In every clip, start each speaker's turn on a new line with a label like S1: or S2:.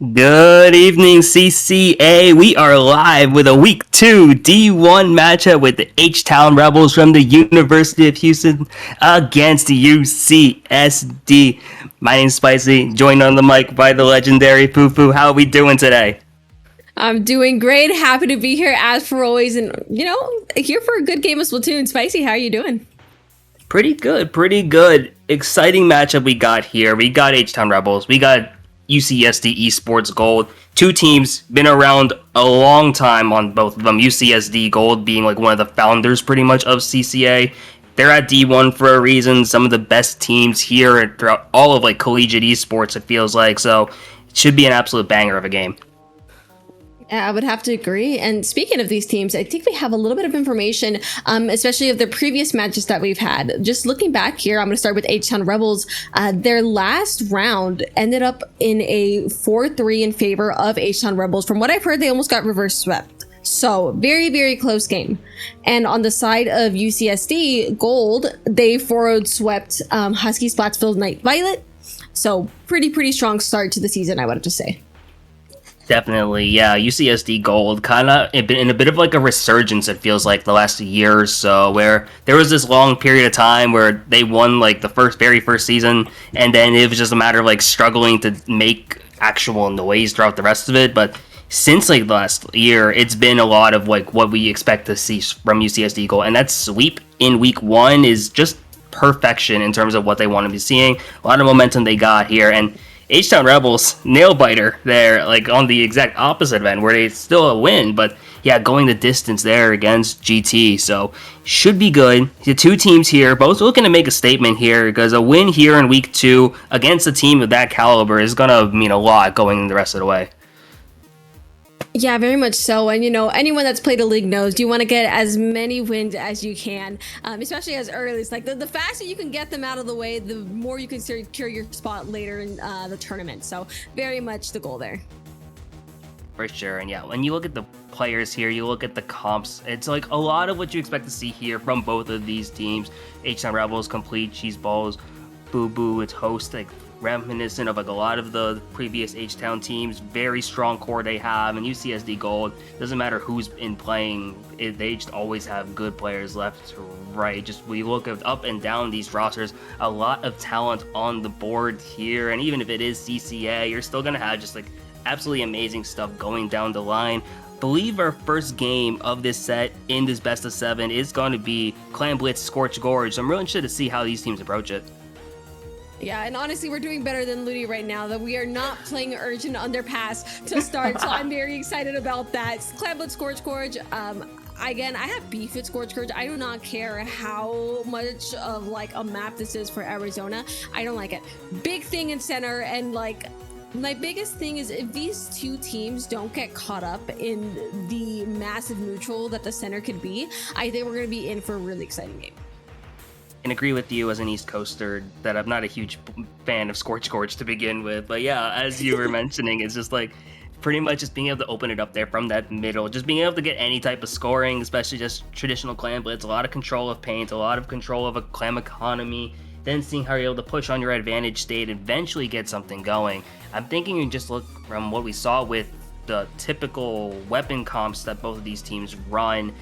S1: Good evening, CCA. We are live with a Week 2 D1 matchup with the H-Town Rebels from the University of Houston against UCSD. My name's Spicy, joined on the mic by the legendary Fufu. How are we doing today?
S2: I'm doing great. Happy to be here as for always. And, here for a good game of Splatoon. Spicy, how are you doing?
S1: Pretty good. Exciting matchup we got here. We got H-Town Rebels. We got UCSD Esports Gold. Two teams, been around a long time on both of them. UCSD Gold being like one of the founders pretty much of CCA. They're at D1 for a reason. Some of the best teams here throughout all of like Collegiate Esports, it feels like. So it should be an absolute banger of a game.
S2: I would have to agree. And speaking of these teams, I think we have a little bit of information, especially of the previous matches that we've had. Just looking back here, I'm going to start with H-Town Rebels. Their last round ended up in a 4-3 in favor of H-Town Rebels. From what I've heard, they almost got reverse swept. So very, very close game. And on the side of UCSD Gold, they 4-0 swept Husky Splatsville Night Violet. So pretty strong start to the season, I would have to say.
S1: Definitely, yeah. UCSD Gold kind of in a bit of like a resurgence, it feels like the last year or so, where there was this long period of time where they won like the very first season, and then it was just a matter of like struggling to make actual noise throughout the rest of it. But since like the last year, it's been a lot of like what we expect to see from UCSD Gold, and that sweep in week 1 is just perfection in terms of what they want to be seeing. A lot of momentum they got here, and H-Town Rebels, nail biter there, like on the exact opposite end, where they still a win, but yeah, going the distance there against GT, so should be good. The two teams here, both looking to make a statement here, because a win here in week 2 against a team of that caliber is going to mean a lot going the rest of the way.
S2: Yeah, very much so. And, anyone that's played a league knows you want to get as many wins as you can, especially as early. It's like the faster you can get them out of the way, the more you can secure your spot later in the tournament. So very much the goal there.
S1: For sure. And yeah, when you look at the players here, you look at the comps, it's like a lot of what you expect to see here from both of these teams. H-Town Rebels, complete cheese balls, Boo Boo, its host, like reminiscent of like a lot of the previous H-Town teams. Very strong core they have, and UCSD Gold, doesn't matter who's in playing, they just always have good players left to right. Just we look up and down these rosters, a lot of talent on the board here, and even if it is CCA, you're still gonna have just like absolutely amazing stuff going down the line. Believe our first game of this set in this best of 7 is going to be Clan Blitz Scorch Gorge, so I'm really interested to see how these teams approach it.
S2: Yeah, and honestly, we're doing better than Ludi right now, that we are not playing Urgent Underpass to start, so I'm very excited about that. Clan Blitz Scorch Gorge, again, I have beef with Scorch Gorge. I do not care how much of like a map this is for Arizona. I don't like it. Big thing in center, and like my biggest thing is if these two teams don't get caught up in the massive neutral that the center could be, I think we're going to be in for a really exciting game.
S1: And agree with you as an East Coaster that I'm not a huge fan of Scorch Gorge to begin with. But yeah, as you were mentioning, it's just like pretty much just being able to open it up there from that middle, just being able to get any type of scoring, especially just traditional clan blitz, a lot of control of paint, a lot of control of a clan economy, then seeing how you're able to push on your advantage state, eventually get something going. I'm thinking you just look from what we saw with the typical weapon comps that both of these teams run.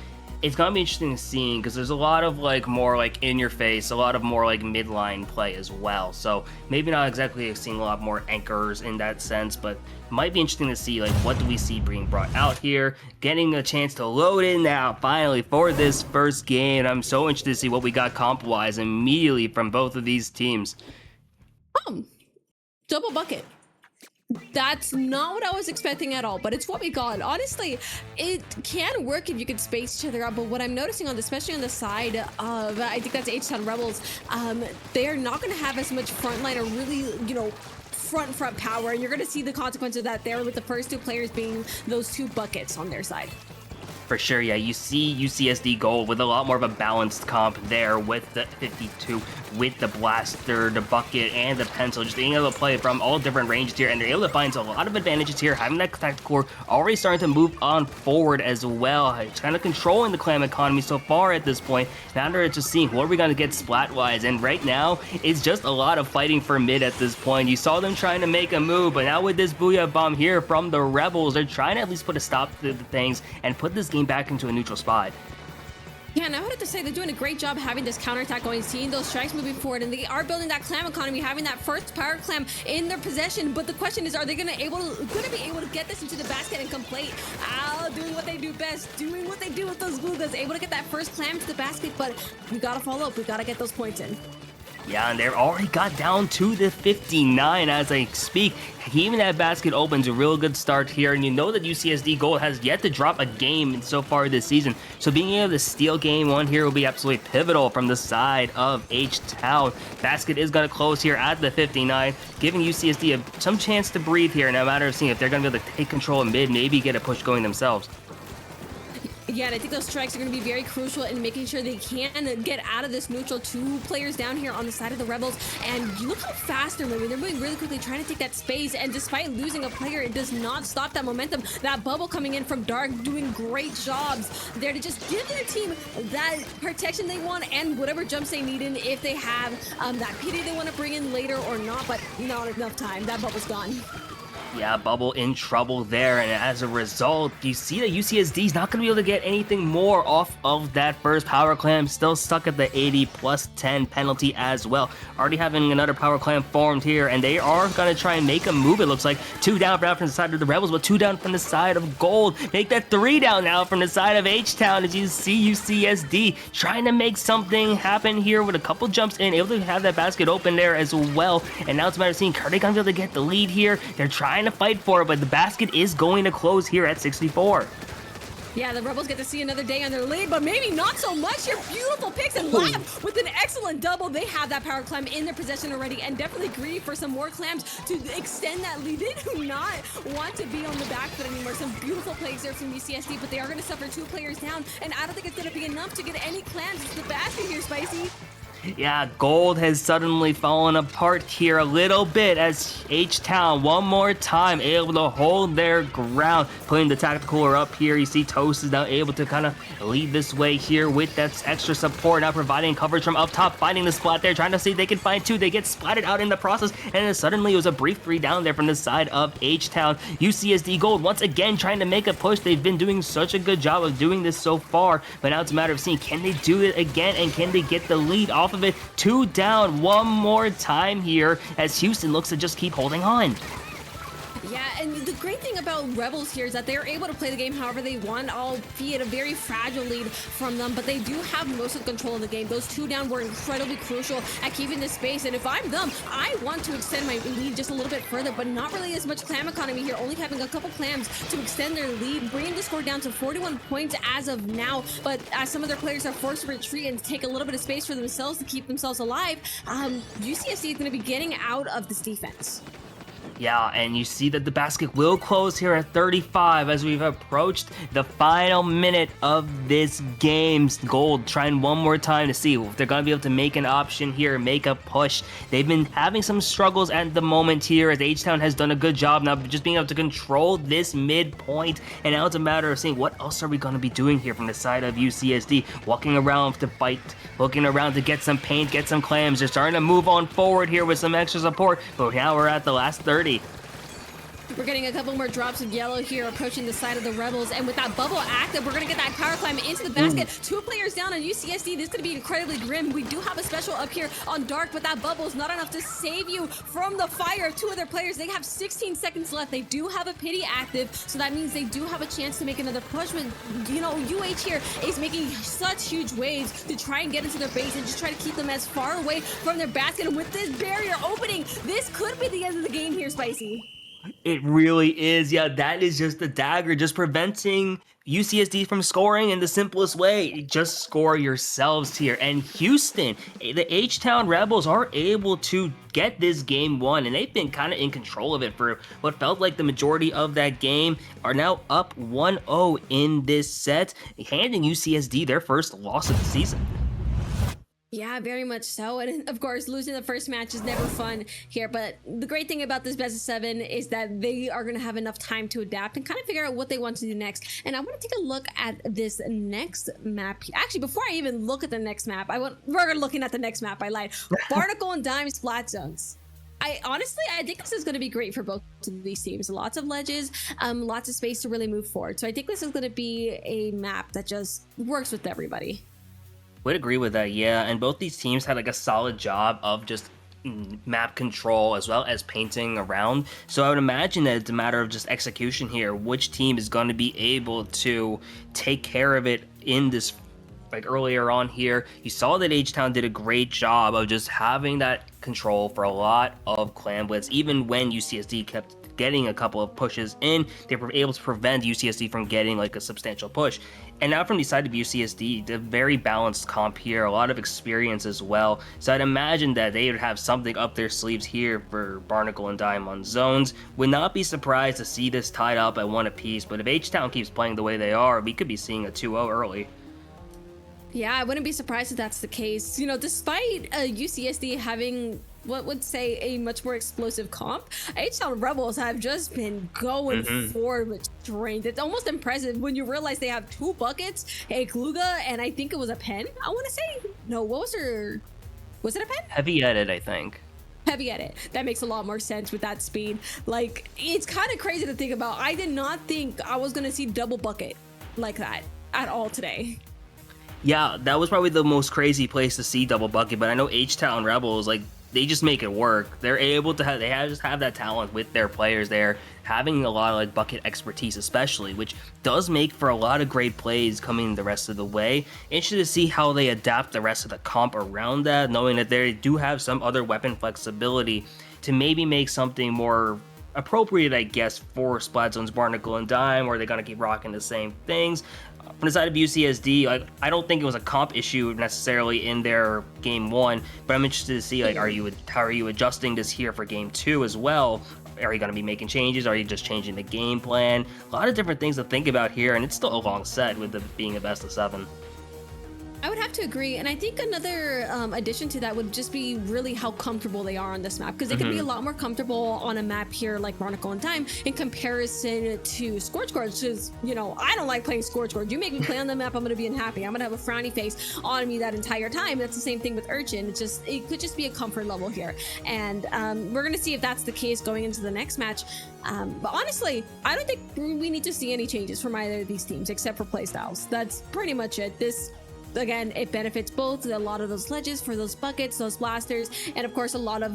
S1: It's gonna be interesting to see, because there's a lot of like more like in your face, a lot of more like midline play as well. So maybe not exactly seeing a lot more anchors in that sense, but might be interesting to see like what do we see being brought out here. Getting a chance to load in now finally for this first game. I'm so interested to see what we got comp wise immediately from both of these teams.
S2: Double bucket. That's not what I was expecting at all, but it's what we got. Honestly, it can work if you could space each other out, but what I'm noticing especially on the side of, I think that's H-Town Rebels, they are not going to have as much frontline or really, front power, and you're going to see the consequence of that there with the first two players being those two buckets on their side.
S1: For sure, yeah. You see UCSD Gold with a lot more of a balanced comp there with the 52, with the blaster, the bucket, and the pencil, just being able to play from all different ranges here, and they're able to find a lot of advantages here, having that tactical core already starting to move on forward as well. It's kind of controlling the clam economy so far at this point. Now they're just seeing what are we going to get splat-wise, and right now, it's just a lot of fighting for mid at this point. You saw them trying to make a move, but now with this Booyah Bomb here from the Rebels, they're trying to at least put a stop to the things and put this game back into a neutral spot.
S2: Yeah, and I would have to say they're doing a great job having this counterattack going, seeing those strikes moving forward, and they are building that clam economy, having that first power clam in their possession. But the question is, are they gonna be able to get this into the basket and complete? Doing what they do best, doing what they do with those Gugas, able to get that first clam to the basket. But we gotta follow up. We gotta get those points in.
S1: Yeah, and they've already got down to the 59 as I speak. Even that basket opens a real good start here, and you know that UCSD Gold has yet to drop a game so far this season. So being able to steal game one here will be absolutely pivotal from the side of H-Town. Basket is going to close here at the 59, giving UCSD some chance to breathe here, no matter of seeing if they're going to be able to take control of mid, maybe get a push going themselves.
S2: Yeah, and I think those strikes are going to be very crucial in making sure they can get out of this neutral. 2 players down here on the side of the Rebels, and you look how fast they're moving. They're moving really quickly, trying to take that space, and despite losing a player, it does not stop that momentum. That bubble coming in from Dark, doing great jobs there to just give their team that protection they want and whatever jumps they need in if they have that PD they want to bring in later or not, but not enough time. That bubble's gone.
S1: Yeah, Bubble in trouble there, and as a result, you see that UCSD is not going to be able to get anything more off of that first power clam, still stuck at the 80 plus 10 penalty as well. Already having another power clam formed here, and they are going to try and make a move, it looks like. 2 down from the side of the Rebels, but 2 down from the side of Gold. Make that 3 down now from the side of H-Town as you see UCSD trying to make something happen here with a couple jumps in, able to have that basket open there as well. And now it's a matter of seeing, are they going to be able to get the lead here? They're trying to fight for it, but the basket is going to close here at 64.
S2: Yeah, the Rebels get to see another day on their lead, but maybe not so much. Your beautiful picks and Lab with an excellent double. They have that power clam in their possession already, and definitely greedy for some more clams to extend that lead. They do not want to be on the back foot anymore. Some beautiful plays there from UCSD, but they are going to suffer 2 players down, and I don't think it's going to be enough to get any clams to the basket here, Spicy.
S1: Yeah, Gold has suddenly fallen apart here a little bit as H-Town one more time able to hold their ground, putting the tactical cooler up here. You see Toast is now able to kind of lead this way here with that extra support, now providing coverage from up top, finding the splat there, trying to see if they can find 2. They get splatted out in the process, and then suddenly it was a brief 3 down there from the side of H-Town. UCSD Gold once again trying to make a push. They've been doing such a good job of doing this so far, but now it's a matter of seeing, can they do it again, and can they get the lead off of it? 2 down one more time here as Houston looks to just keep holding on.
S2: Yeah, and the great thing about Rebels here is that they're able to play the game however they want, albeit a very fragile lead from them, but they do have most of the control of the game. Those 2 down were incredibly crucial at keeping this space, and if I'm them, I want to extend my lead just a little bit further, but not really as much clam economy here, only having a couple clams to extend their lead, bringing the score down to 41 points as of now, but as some of their players are forced to retreat and take a little bit of space for themselves to keep themselves alive, UCSD is going to be getting out of this defense.
S1: Yeah, and you see that the basket will close here at 35 as we've approached the final minute of this game. Gold trying one more time to see if they're going to be able to make an option here, make a push. They've been having some struggles at the moment here as H-Town has done a good job now just being able to control this midpoint. And now it's a matter of seeing what else are we going to be doing here from the side of UCSD. Walking around to fight, looking around to get some paint, get some clams. They're starting to move on forward here with some extra support, but now we're at the last 30.
S2: We're getting a couple more drops of yellow here approaching the side of the Rebels, and with that bubble active, we're going to get that power climb into the basket. 2 players down on UCSD. This is going to be incredibly grim. We do have a special up here on Dark, but that bubble is not enough to save you from the fire of 2 other players. They have 16 seconds left. They do have a pity active, so that means they do have a chance to make another push. But, you know, UH here is making such huge waves to try and get into their base and just try to keep them as far away from their basket. And with this barrier opening, this could be the end of the game here, Spicy.
S1: It really is. Yeah, that is just the dagger, just preventing UCSD from scoring in the simplest way. Just score yourselves here. And Houston, the H-Town Rebels are able to get this game won, and they've been kind of in control of it for what felt like the majority of that game, are now up 1-0 in this set, handing UCSD their first loss of the season.
S2: Yeah, very much so. And of course, losing the first match is never fun here. But the great thing about this best of 7 is that they are going to have enough time to adapt and kind of figure out what they want to do next. And I want to take a look at this next map. Actually, before I even look at the next map, we're looking at the next map. I lied. Barnacle and Dime Splat Zones. I think this is going to be great for both of these teams. Lots of ledges, lots of space to really move forward. So I think this is going to be a map that just works with everybody.
S1: Would agree with that, yeah. And both these teams had like a solid job of just map control as well as painting around. So I would imagine that it's a matter of just execution here. Which team is going to be able to take care of it in this, like earlier on here? You saw that H-Town did a great job of just having that control for a lot of clan blitz. Even when UCSD kept getting a couple of pushes in, they were able to prevent UCSD from getting like a substantial push. And now from the side of UCSD, the very balanced comp here, a lot of experience as well. So I'd imagine that they would have something up their sleeves here for Barnacle and Dime on zones. Would not be surprised to see this tied up at 1 apiece, but if H-Town keeps playing the way they are, we could be seeing a 2-0 early.
S2: Yeah, I wouldn't be surprised if that's the case. You know, despite UCSD having what would say a much more explosive comp, H-Town Rebels have just been going forward with strength. It's almost impressive when you realize they have 2 buckets, a Kluga, and I think it was a pen. I want to say, no, what was her? Was it a pen?
S1: Heavy edit, I think.
S2: Heavy edit. That makes a lot more sense with that speed. Like, it's kind of crazy to think about. I did not think I was going to see double bucket like that at all today.
S1: Yeah, that was probably the most crazy place to see double bucket, but I know H-Town Rebels, like, they just make it work. They're able to just have that talent with their players there, having a lot of like bucket expertise especially, which does make for a lot of great plays coming the rest of the way. Interested to see how they adapt the rest of the comp around that, knowing that they do have some other weapon flexibility to maybe make something more appropriate, I guess, for Splat Zones, Barnacle, and Dime, or are they going to keep rocking the same things? From the side of UCSD, like, I don't think it was a comp issue necessarily in their game 1, but I'm interested to see, like, how are you adjusting this here for game 2 as well? Are you going to be making changes? Are you just changing the game plan? A lot of different things to think about here, and it's still a long set with it being a best of 7.
S2: I would have to agree, and I think another addition to that would just be really how comfortable they are on this map, because they can be a lot more comfortable on a map here like Barnacle and Dime in comparison to Scorch, because, you know, I don't like playing Scorch. You make me play on the map, I'm going to be unhappy. I'm going to have a frowny face on me that entire time. That's the same thing with Urchin. It could just be a comfort level here, and we're going to see if that's the case going into the next match. But honestly, I don't think we need to see any changes from either of these teams except for playstyles. That's pretty much it. Again, it benefits both. A lot of those ledges for those buckets, those blasters, and of course a lot of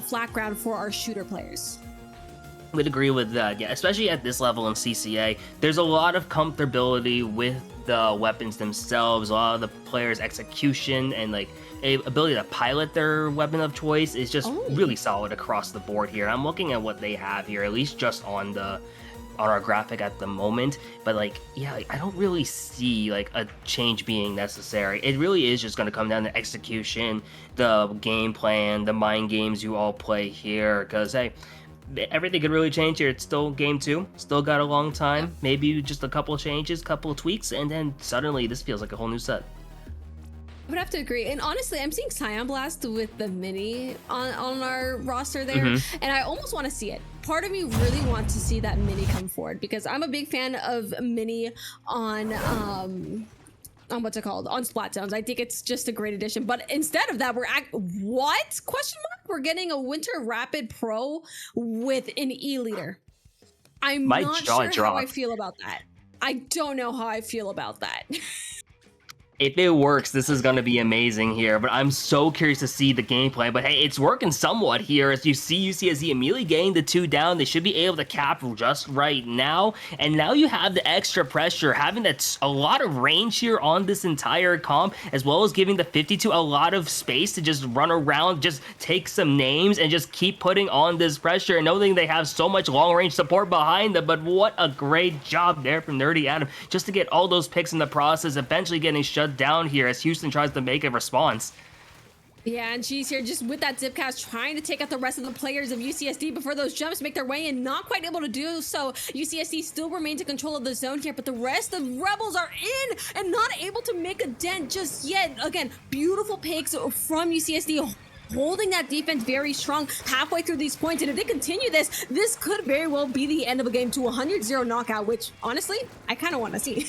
S2: flat ground for our shooter players.
S1: Would agree with that, yeah, especially at this level in CCA. There's a lot of comfortability with the weapons themselves. A lot of the players' execution and like ability to pilot their weapon of choice is just really solid across the board here. I'm looking at what they have here, at least just on our graphic at the moment, but like, yeah, like, I don't really see like a change being necessary. It really is just going to come down to execution, the game plan, the mind games you all play here, because hey, everything could really change here. It's still game 2, still got a long time, maybe just a couple of changes, couple of tweaks, and then suddenly this feels like a whole new set.
S2: I would have to agree. And honestly, I'm seeing Scion Blast with the mini on our roster there, and I almost want to see it. Part of me really wants to see that mini come forward, because I'm a big fan of mini on what's it called? On Splat Zones. I think it's just a great addition. But instead of that, what? Question mark? We're getting a Winter Rapid Pro with an E-Leader. I'm not sure how I feel about that. I don't know how I feel about that.
S1: If it works, this is going to be amazing here, but I'm so curious to see the gameplay. But hey, it's working somewhat here as you see UCSD immediately getting the 2 down. They should be able to cap just right now. And now you have the extra pressure, having that a lot of range here on this entire comp, as well as giving the 52 a lot of space to just run around, just take some names, and just keep putting on this pressure. And knowing they have so much long-range support behind them, but what a great job there from Nerdy Adam, just to get all those picks in the process, eventually getting shut down here as Houston tries to make a response.
S2: Yeah, and she's here just with that Zipcast trying to take out the rest of the players of UCSD before those jumps make their way in. Not quite able to do so. UCSD still remains in control of the zone here, but the rest of Rebels are in and not able to make a dent just yet. Again, beautiful picks from UCSD, holding that defense very strong halfway through these points. And if they continue this, this could very well be the end of a game to 100-0 knockout, which honestly, I kind of want to see.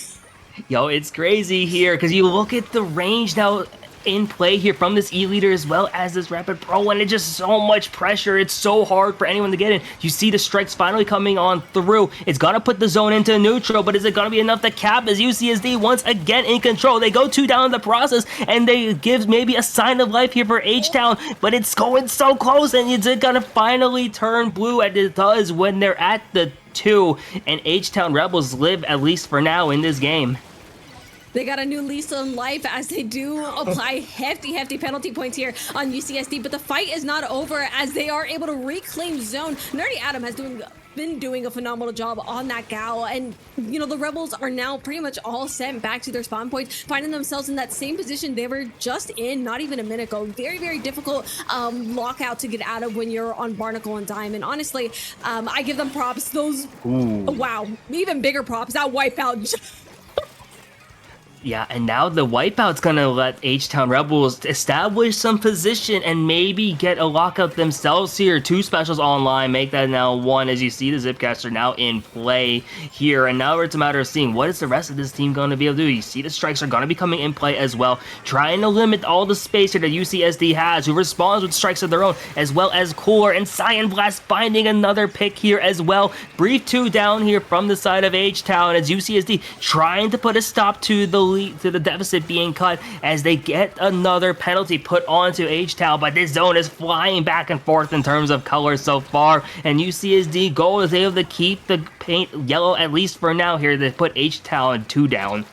S1: Yo, it's crazy here because you look at the range now in play here from this E-Leader as well as this Rapid Pro, and it's just so much pressure. It's so hard for anyone to get in. You see the strikes finally coming on through. It's gonna put the zone into neutral, but is it gonna be enough to cap as UCSD once again in control? They go 2 down in the process, and they give maybe a sign of life here for H-Town, but it's going so close, and it's gonna finally turn blue, and it does when they're at the 2, and H-Town Rebels live, at least for now, in this game.
S2: They got a new lease on life as they do apply hefty penalty points here on UCSD, but the fight is not over as they are able to reclaim zone. Nerdy Adam has been doing a phenomenal job on that gal, and you know, the Rebels are now pretty much all sent back to their spawn points, finding themselves in that same position they were just in not even a minute ago. Very difficult lockout to get out of when you're on Barnacle and Diamond. Honestly, I give them props. Those, wow, even bigger props. That wipeout.
S1: Yeah, and now the wipeout's gonna let H-Town Rebels establish some position and maybe get a lockout themselves here. 2 specials online, make that now 1 as you see the Zipcaster now in play here. And now it's a matter of seeing what is the rest of this team going to be able to do. You see the strikes are going to be coming in play as well, trying to limit all the space here that UCSD has, who responds with strikes of their own, as well as Cooler and Cyan Blast finding another pick here as well. Brief 2 down here from the side of H-Town as UCSD trying to put a stop to the deficit being cut as they get another penalty put onto H-Town, but this zone is flying back and forth in terms of colors so far, and UCSD Gold is able to keep the paint yellow at least for now here to put H-Town 2 down.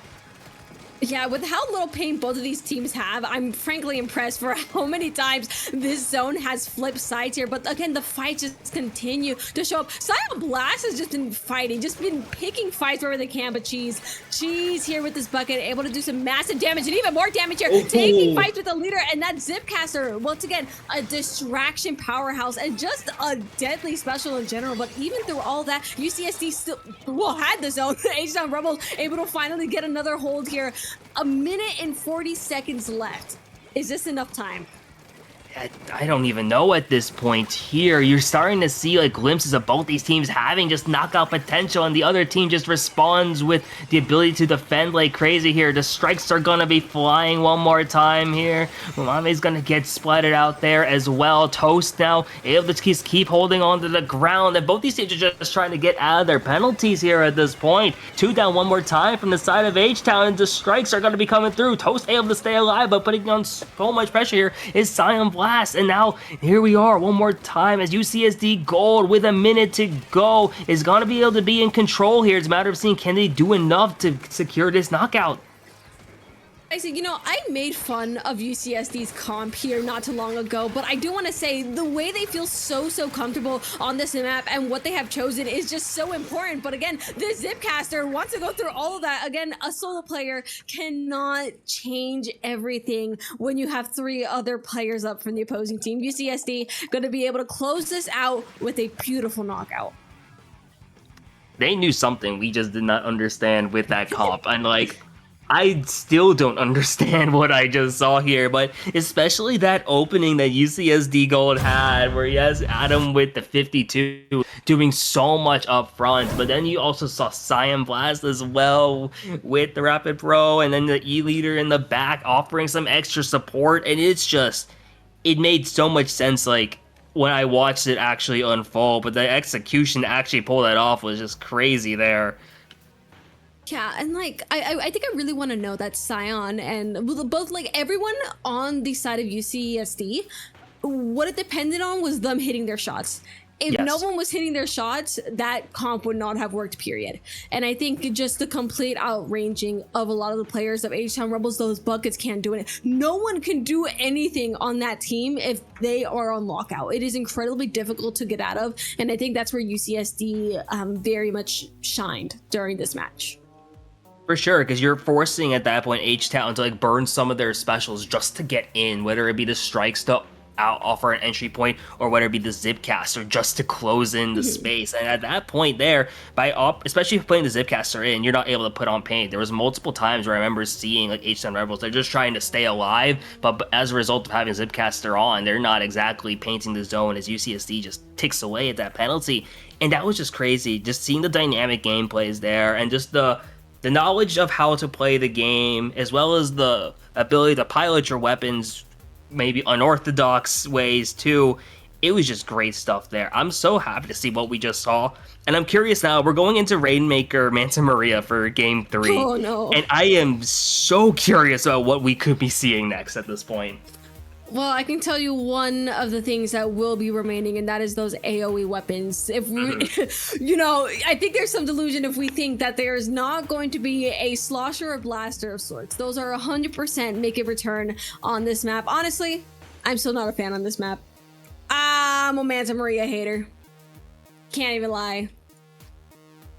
S2: Yeah, with how little pain both of these teams have, I'm frankly impressed for how many times this zone has flipped sides here. But again, the fights just continue to show up. Cyan Blast has just been fighting, just been picking fights wherever they can. But Cheese here with this bucket, able to do some massive damage and even more damage here, taking fights with the leader. And that Zipcaster, once again, a distraction powerhouse and just a deadly special in general. But even through all that, UCSD still had the zone. H-Town Rebels able to finally get another hold here. A minute and 40 seconds left. Is this enough time?
S1: I don't even know at this point here. You're starting to see like glimpses of both these teams having just knockout potential, and the other team just responds with the ability to defend like crazy here. The strikes are gonna be flying one more time here. Romine's gonna get splattered out there as well. Toast now able to just keep holding on to the ground, and both these teams are just trying to get out of their penalties here at this point. 2 down one more time from the side of H-Town, and the strikes are gonna be coming through. Toast able to stay alive, but putting on so much pressure here is Cyan Blast. And now here we are one more time as UCSD Gold with a minute to go is going to be able to be in control here. It's a matter of seeing can they do enough to secure this knockout.
S2: I said, you know, I made fun of UCSD's comp here not too long ago, but I do want to say the way they feel so comfortable on this map and what they have chosen is just so important. But again, this Zipcaster wants to go through all of that. Again, a solo player cannot change everything when you have 3 other players up from the opposing team. UCSD going to be able to close this out with a beautiful knockout.
S1: They knew something we just did not understand with that comp. And like, I still don't understand what I just saw here, but especially that opening that UCSD Gold had where he has Adam with the 52 doing so much up front, but then you also saw Cyan Blast as well with the Rapid Pro, and then the E-Leader in the back offering some extra support, and it's just, it made so much sense like when I watched it actually unfold, but the execution to actually pull that off was just crazy there.
S2: Yeah, and like I think I really want to know that Scion and both like everyone on the side of UCSD, what it depended on was them hitting their shots. If no
S1: Yes.
S2: one was hitting their shots, that comp would not have worked, period. And I think just the complete outranging of a lot of the players of H-Town Rebels, those buckets can't do it. No one can do anything on that team if they are on lockout. It is incredibly difficult to get out of, and I think that's where UCSD very much shined during this match.
S1: For sure, because you're forcing at that point H-Town to like burn some of their specials just to get in, whether it be the strikes to offer an entry point or whether it be the Zipcaster just to close in the space. And at that point there, especially if putting the Zipcaster in, you're not able to put on paint. There was multiple times where I remember seeing like H-Town Rebels, they're just trying to stay alive, but as a result of having Zipcaster on, they're not exactly painting the zone as UCSD just ticks away at that penalty. And that was just crazy, just seeing the dynamic gameplays there and just the knowledge of how to play the game, as well as the ability to pilot your weapons maybe unorthodox ways too. It was just great stuff there. I'm so happy to see what we just saw. And I'm curious now, we're going into Rainmaker Manta Maria for game 3.
S2: Oh no.
S1: And I am so curious about what we could be seeing next at this point.
S2: Well, I can tell you one of the things that will be remaining, and that is those AoE weapons. If we, you know, I think there's some delusion if we think that there's not going to be a slosher or blaster of sorts. Those are 100% make a return on this map. Honestly, I'm still not a fan on this map. I'm a Manta Maria hater. Can't even lie.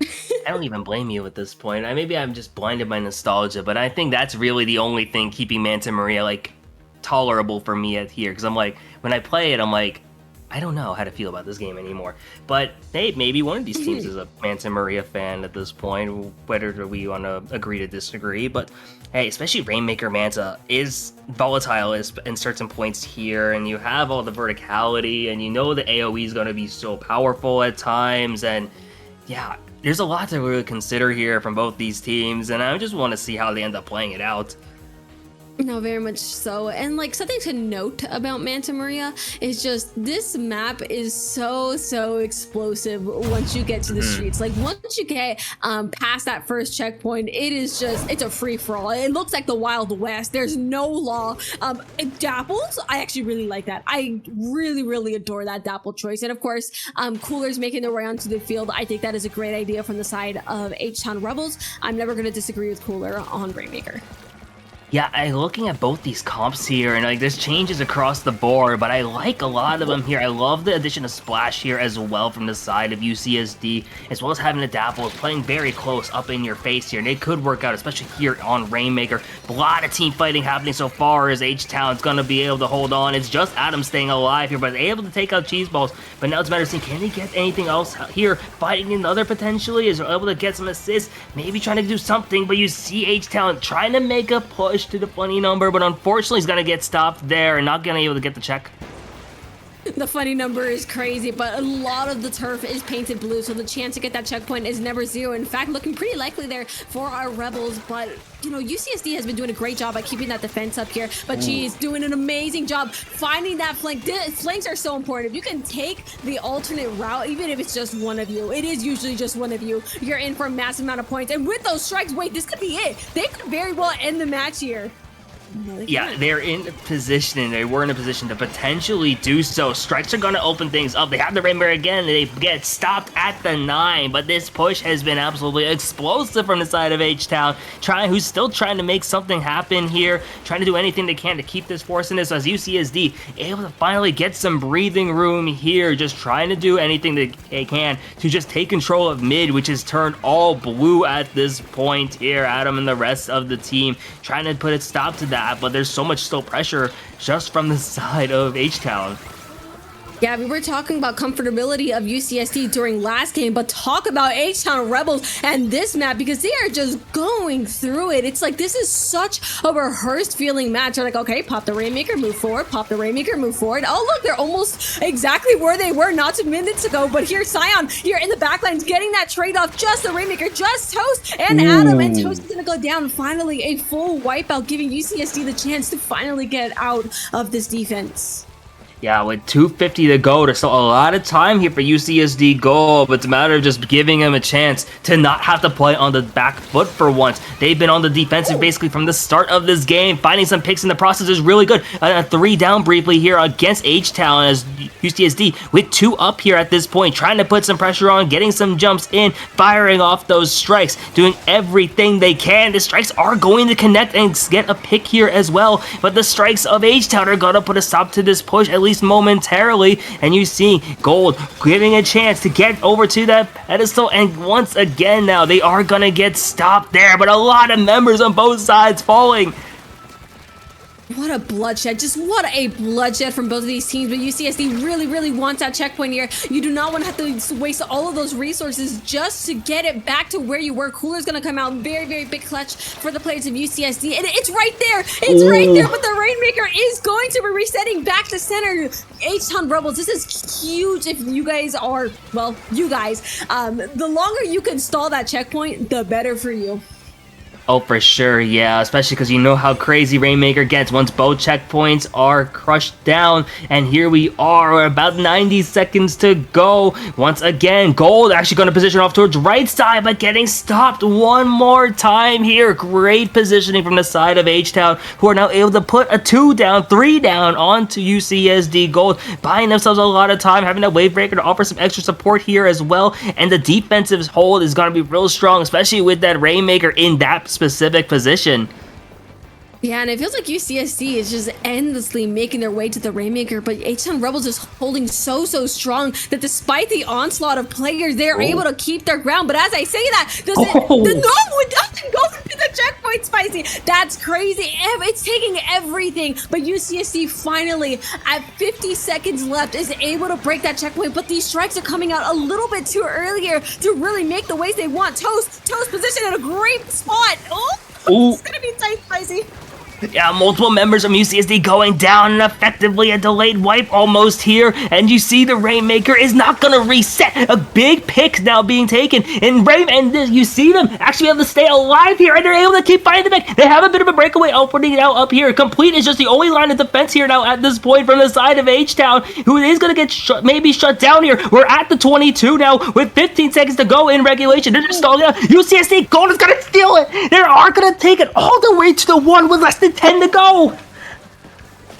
S1: I don't even blame you at this point. Maybe I'm just blinded by nostalgia, but I think that's really the only thing keeping Manta Maria like tolerable for me at here, because I'm like, when I play it, I'm like, I don't know how to feel about this game anymore. But hey, maybe one of these teams is a Manta Maria fan at this point, whether we want to agree to disagree. But hey, especially Rainmaker Manta is volatile in certain points here, and you have all the verticality, and you know the AoE is going to be so powerful at times, and yeah, there's a lot to really consider here from both these teams, and I just want to see how they end up playing it out.
S2: No, very much so. And like something to note about Manta Maria is just this map is so explosive once you get to the streets. Like once you get past that first checkpoint, it's a free-for-all. It looks like the Wild West. There's no law. Dapples, I actually really like that. I really adore that Dapple choice. And of course, Coolers making their way onto the field. I think that is a great idea from the side of H-Town Rebels. I'm never going to disagree with Cooler on Rainmaker.
S1: Yeah, looking at both these comps here, and like there's changes across the board, but I like a lot of them here. I love the addition of Splash here as well from the side of UCSD, as well as having the Dapple playing very close up in your face here, and it could work out, especially here on Rainmaker. A lot of team fighting happening so far as H-Town's gonna be able to hold on. It's just Adam staying alive here, but able to take out Cheese Balls. But now it's a matter of seeing, can he get anything else here? Fighting another potentially? Is he able to get some assists? Maybe trying to do something, but you see H-Town trying to make a push to the funny number, but unfortunately he's gonna get stopped there and not gonna be able to get the check.
S2: The funny number is crazy, but a lot of the turf is painted blue, so the chance to get that checkpoint is never zero. In fact, looking pretty likely there for our Rebels, but you know, UCSD has been doing a great job at keeping that defense up here, but she's doing an amazing job finding that flank. Flanks are so important. If you can take the alternate route, even if it's just one of you, it is usually just one of you, you're in for a massive amount of points. And with those strikes, wait, this could be it. They could very well end the match here. No,
S1: yeah, they're in a position, they were in a position to potentially do so. Strikes are going to open things up. They have the Rainbow again, they get stopped at the 9, but this push has been absolutely explosive from the side of H-Town, who's still trying to make something happen here, trying to do anything they can to keep this force in this, as UCSD able to finally get some breathing room here, just trying to do anything that they can to just take control of mid, which is turned all blue at this point here. Adam and the rest of the team trying to put a stop to that, but there's so much still pressure just from the side of H-Town.
S2: Yeah, we were talking about comfortability of UCSD during last game, but talk about H-Town Rebels and this map, because they are just going through it. It's like, this is such a rehearsed feeling match. They're like, okay, pop the Rainmaker, move forward, pop the Rainmaker, move forward. Oh, look, they're almost exactly where they were not 2 minutes ago, but here's Scion here in the backlines getting that trade-off. Just the Rainmaker, just Toast and Adam, and Toast is gonna go down. Finally, a full wipeout, giving UCSD the chance to finally get out of this defense.
S1: Yeah, with 2:50 to go, there's still a lot of time here for UCSD Gold, but it's a matter of just giving them a chance to not have to play on the back foot for once. They've been on the defensive basically from the start of this game. Finding some picks in the process is really good. A 3 down briefly here against H-Town as UCSD with 2 up here at this point, trying to put some pressure on, getting some jumps in, firing off those strikes, doing everything they can. The strikes are going to connect and get a pick here as well, but the strikes of H-Town are going to put a stop to this push, at least momentarily, and you see Gold getting a chance to get over to that pedestal, and once again now they are gonna get stopped there, but a lot of members on both sides falling.
S2: What a bloodshed. Just what a bloodshed from both of these teams. But UCSD really wants that checkpoint here. You do not want to have to waste all of those resources just to get it back to where you were. Cooler's going to come out. Very big clutch for the players of UCSD. And it's right there. It's right there. But the Rainmaker is going to be resetting back to center. H-Town Rebels, this is huge if you guys are, well, you guys. The longer you can stall that checkpoint, the better for you.
S1: Oh, for sure, yeah, especially because you know how crazy Rainmaker gets once both checkpoints are crushed down. And here we are, about 90 seconds to go. Once again, Gold actually going to position off towards right side, but getting stopped one more time here. Great positioning from the side of H-Town, who are now able to put a 2 down, 3 down onto UCSD Gold, buying themselves a lot of time, having a wave breaker to offer some extra support here as well. And the defensive hold is going to be real strong, especially with that Rainmaker in that specific position.
S2: Yeah, and it feels like UCSD is just endlessly making their way to the Rainmaker, but H-Town Rebels is holding so strong that despite the onslaught of players, they're able to keep their ground. But as I say that, it doesn't go to the checkpoint, Spicy. That's crazy. It's taking everything. But UCSD finally, at 50 seconds left, is able to break that checkpoint. But these strikes are coming out a little bit too earlier to really make the ways they want. Toast positioned in a great spot. It's gonna be tight, Spicy.
S1: Yeah, multiple members of UCSD going down, and effectively a delayed wipe almost here, and you see the Rainmaker is not gonna reset. A big pick now being taken, and you see them actually have to stay alive here, and they're able to keep finding the pick. They have a bit of a breakaway opening now up here. Complete is just the only line of defense here now at this point from the side of H-Town, who is gonna get maybe shut down here. We're at the 22 now with 15 seconds to go in regulation. They're just stalling out. UCSD Gold is gonna steal it. They are gonna take it all the way to the 1 with less than 10 to go.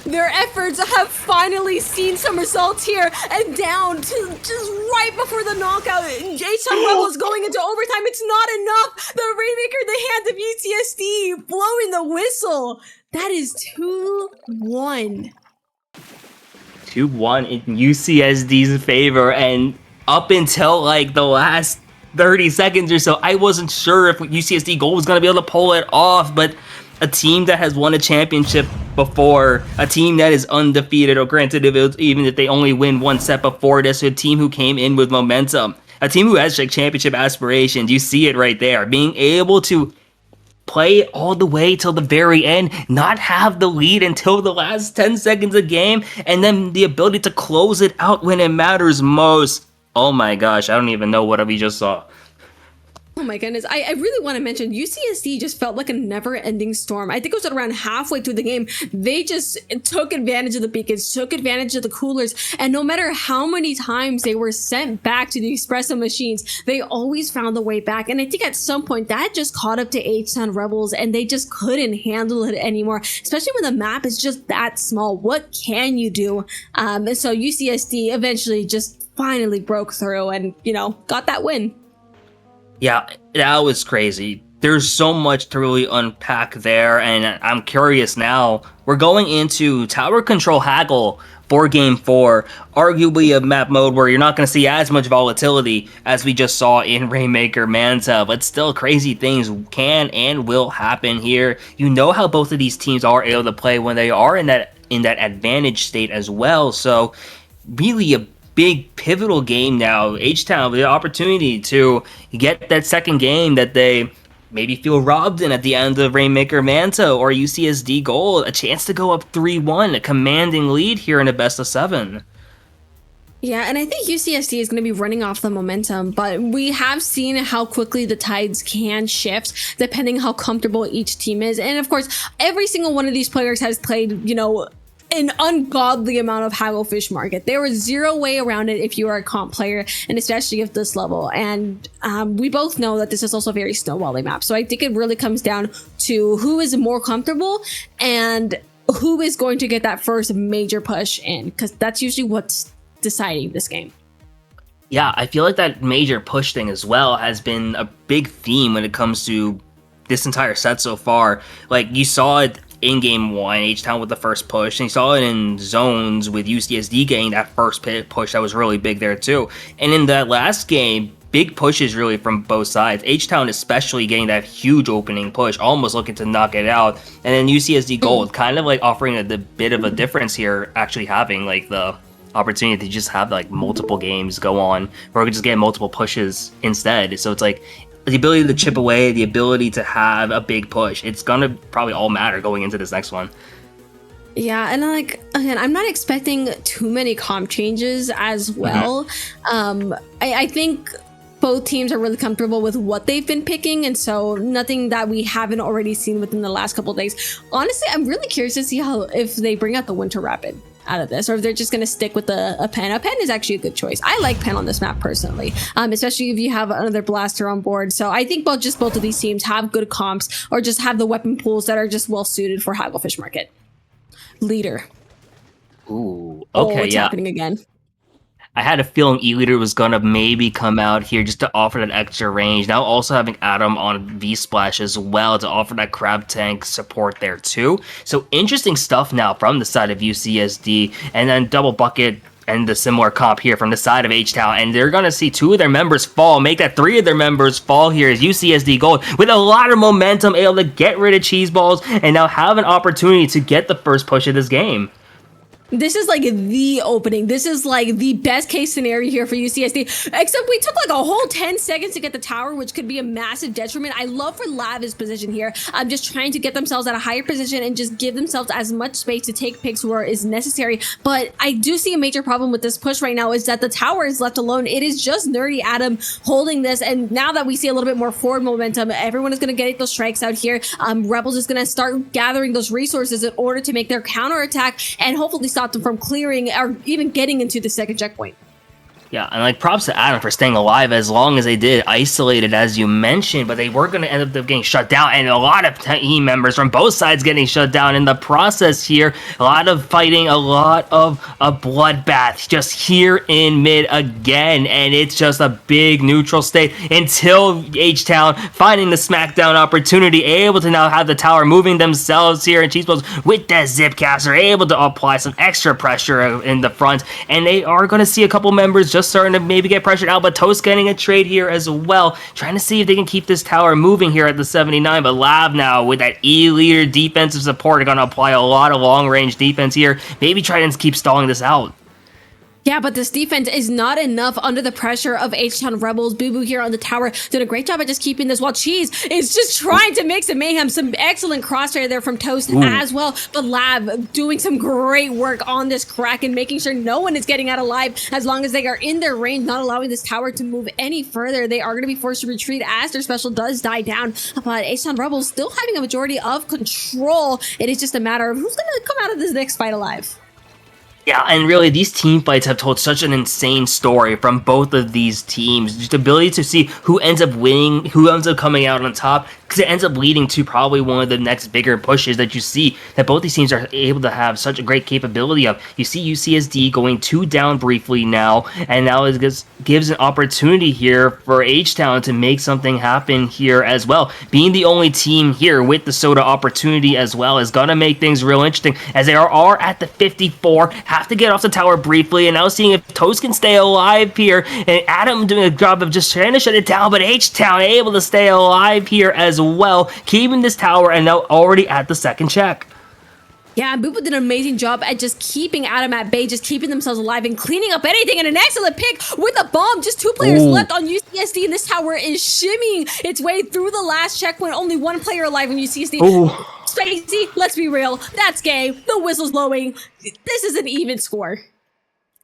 S2: Their efforts have finally seen some results here, and down to just right before the knockout. H-Town Rebels going into overtime. It's not enough. The Rainmaker in the hands of UCSD blowing the whistle. That is 2-1.
S1: 2-1 in UCSD's favor, and up until like the last 30 seconds or so, I wasn't sure if UCSD Gold was going to be able to pull it off, but a team that has won a championship before, a team that is undefeated, or granted, even if they only win one set before this, a team who came in with momentum, a team who has like championship aspirations, you see it right there, being able to play all the way till the very end, not have the lead until the last 10 seconds of game, and then the ability to close it out when it matters most. Oh my gosh, I don't even know what we just saw.
S2: Oh my goodness. I really want to mention UCSD just felt like a never-ending storm. I think it was around halfway through the game. They just took advantage of the beacons, took advantage of the coolers, and no matter how many times they were sent back to the espresso machines, they always found the way back. And I think at some point that just caught up to H-Town Rebels, and they just couldn't handle it anymore, especially when the map is just that small. What can you do? And so UCSD eventually just finally broke through and, got that win.
S1: Yeah, that was crazy. There's so much to really unpack there, and I'm curious now. We're going into Tower Control Haggle for Game 4, arguably a map mode where you're not going to see as much volatility as we just saw in Rainmaker Manta, but still crazy things can and will happen here. You know how both of these teams are able to play when they are in that advantage state as well, so really a big pivotal game now. H-Town with the opportunity to get that second game that they maybe feel robbed in at the end of Rainmaker Manta, or UCSD Gold, a chance to go up 3-1, a commanding lead here in a best of 7.
S2: Yeah, and I think UCSD is going to be running off the momentum, but we have seen how quickly the tides can shift depending how comfortable each team is. And of course, every single one of these players has played, an ungodly amount of Hagglefish market. There was zero way around it if you are a comp player, and especially at this level. And we both know that this is also a very snowballing map. So I think it really comes down to who is more comfortable and who is going to get that first major push in, because that's usually what's deciding this game.
S1: Yeah, I feel like that major push thing as well has been a big theme when it comes to this entire set so far. Like, you saw it in game 1, H-Town with the first push, and you saw it in zones with UCSD getting that first push that was really big there too. And in that last game, big pushes really from both sides. H-Town especially getting that huge opening push, almost looking to knock it out. And then UCSD Gold kind of like offering a bit of a difference here, actually having like the opportunity to just have like multiple games go on, or we could just get multiple pushes instead. So it's like the ability to chip away, the ability to have a big push. It's gonna probably all matter going into this next one.
S2: Yeah, and like, again, I'm not expecting too many comp changes as well. I think both teams are really comfortable with what they've been picking, and so nothing that we haven't already seen within the last couple of days. Honestly, I'm really curious to see if they bring out the Winter Rapid out of this, or if they're just going to stick with a pen. A pen is actually a good choice. I like pen on this map personally, especially if you have another blaster on board. So I think both of these teams have good comps, or just have the weapon pools that are just well suited for Hagglefish market. Leader.
S1: Ooh, okay,
S2: it's happening again.
S1: I had a feeling E-Leader was gonna maybe come out here just to offer that extra range. Now also having Adam on V-Splash as well to offer that crab tank support there too. So interesting stuff now from the side of UCSD, and then Double Bucket and the similar comp here from the side of H-Town, and they're gonna see 2 of their members fall, make that 3 of their members fall here as UCSD Gold with a lot of momentum, able to get rid of Cheese Balls and now have an opportunity to get the first push of this game.
S2: This is like the opening. This is like the best case scenario here for UCSD. Except we took like a whole 10 seconds to get the tower, which could be a massive detriment. I love for Lav's position here. I'm just trying to get themselves at a higher position and just give themselves as much space to take picks where is necessary. But I do see a major problem with this push right now is that the tower is left alone. It is just Nerdy Adam holding this. And now that we see a little bit more forward momentum, everyone is going to get those strikes out here. Rebels is going to start gathering those resources in order to make their counterattack and hopefully stop them from clearing or even getting into the second checkpoint.
S1: Yeah, and like props to Adam for staying alive as long as they did, isolated as you mentioned, but they were going to end up getting shut down, and a lot of team members from both sides getting shut down in the process here. A lot of fighting, a lot of a bloodbath just here in mid again, and it's just a big neutral state until H-Town finding the smackdown opportunity, able to now have the tower moving themselves here, and Cheese Balls with that Zipcaster able to apply some extra pressure in the front, and they are going to see a couple members just starting to maybe get pressured out, but Toast getting a trade here as well, trying to see if they can keep this tower moving here at the 79, but Lav now with that E-Leader defensive support are going to apply a lot of long-range defense here, maybe try to keep stalling this out.
S2: Yeah, but this defense is not enough under the pressure of H-Town Rebels. Boo Boo here on the tower did a great job at just keeping this, while Cheese is just trying to make some mayhem. Some excellent crossfire there from Toast as well. But Lab doing some great work on this Kraken, making sure no one is getting out alive as long as they are in their range, not allowing this tower to move any further. They are going to be forced to retreat as their special does die down. But H-Town Rebels still having a majority of control. It is just a matter of who's going to come out of this next fight alive.
S1: Yeah, and really, these team fights have told such an insane story from both of these teams. Just the ability to see who ends up winning, who ends up coming out on top, because it ends up leading to probably one of the next bigger pushes that you see that both these teams are able to have such a great capability of. You see UCSD going 2 down briefly now, and now it gives an opportunity here for H-Town to make something happen here as well. Being the only team here with the soda opportunity as well is going to make things real interesting, as they are at the 54, have to get off the tower briefly, and now seeing if Toast can stay alive here, and Adam doing a job of just trying to shut it down, but H-Town able to stay alive here as well, keeping this tower, and now already at the second check.
S2: Yeah, Boopa did an amazing job at just keeping Adam at bay, just keeping themselves alive and cleaning up anything, and an excellent pick with a bomb. Just 2 players left on UCSD, and this tower is shimmying its way through the last checkpoint. Only 1 player alive on UCSD. Spicy, let's be real, that's game. The whistle's blowing. This is an even score.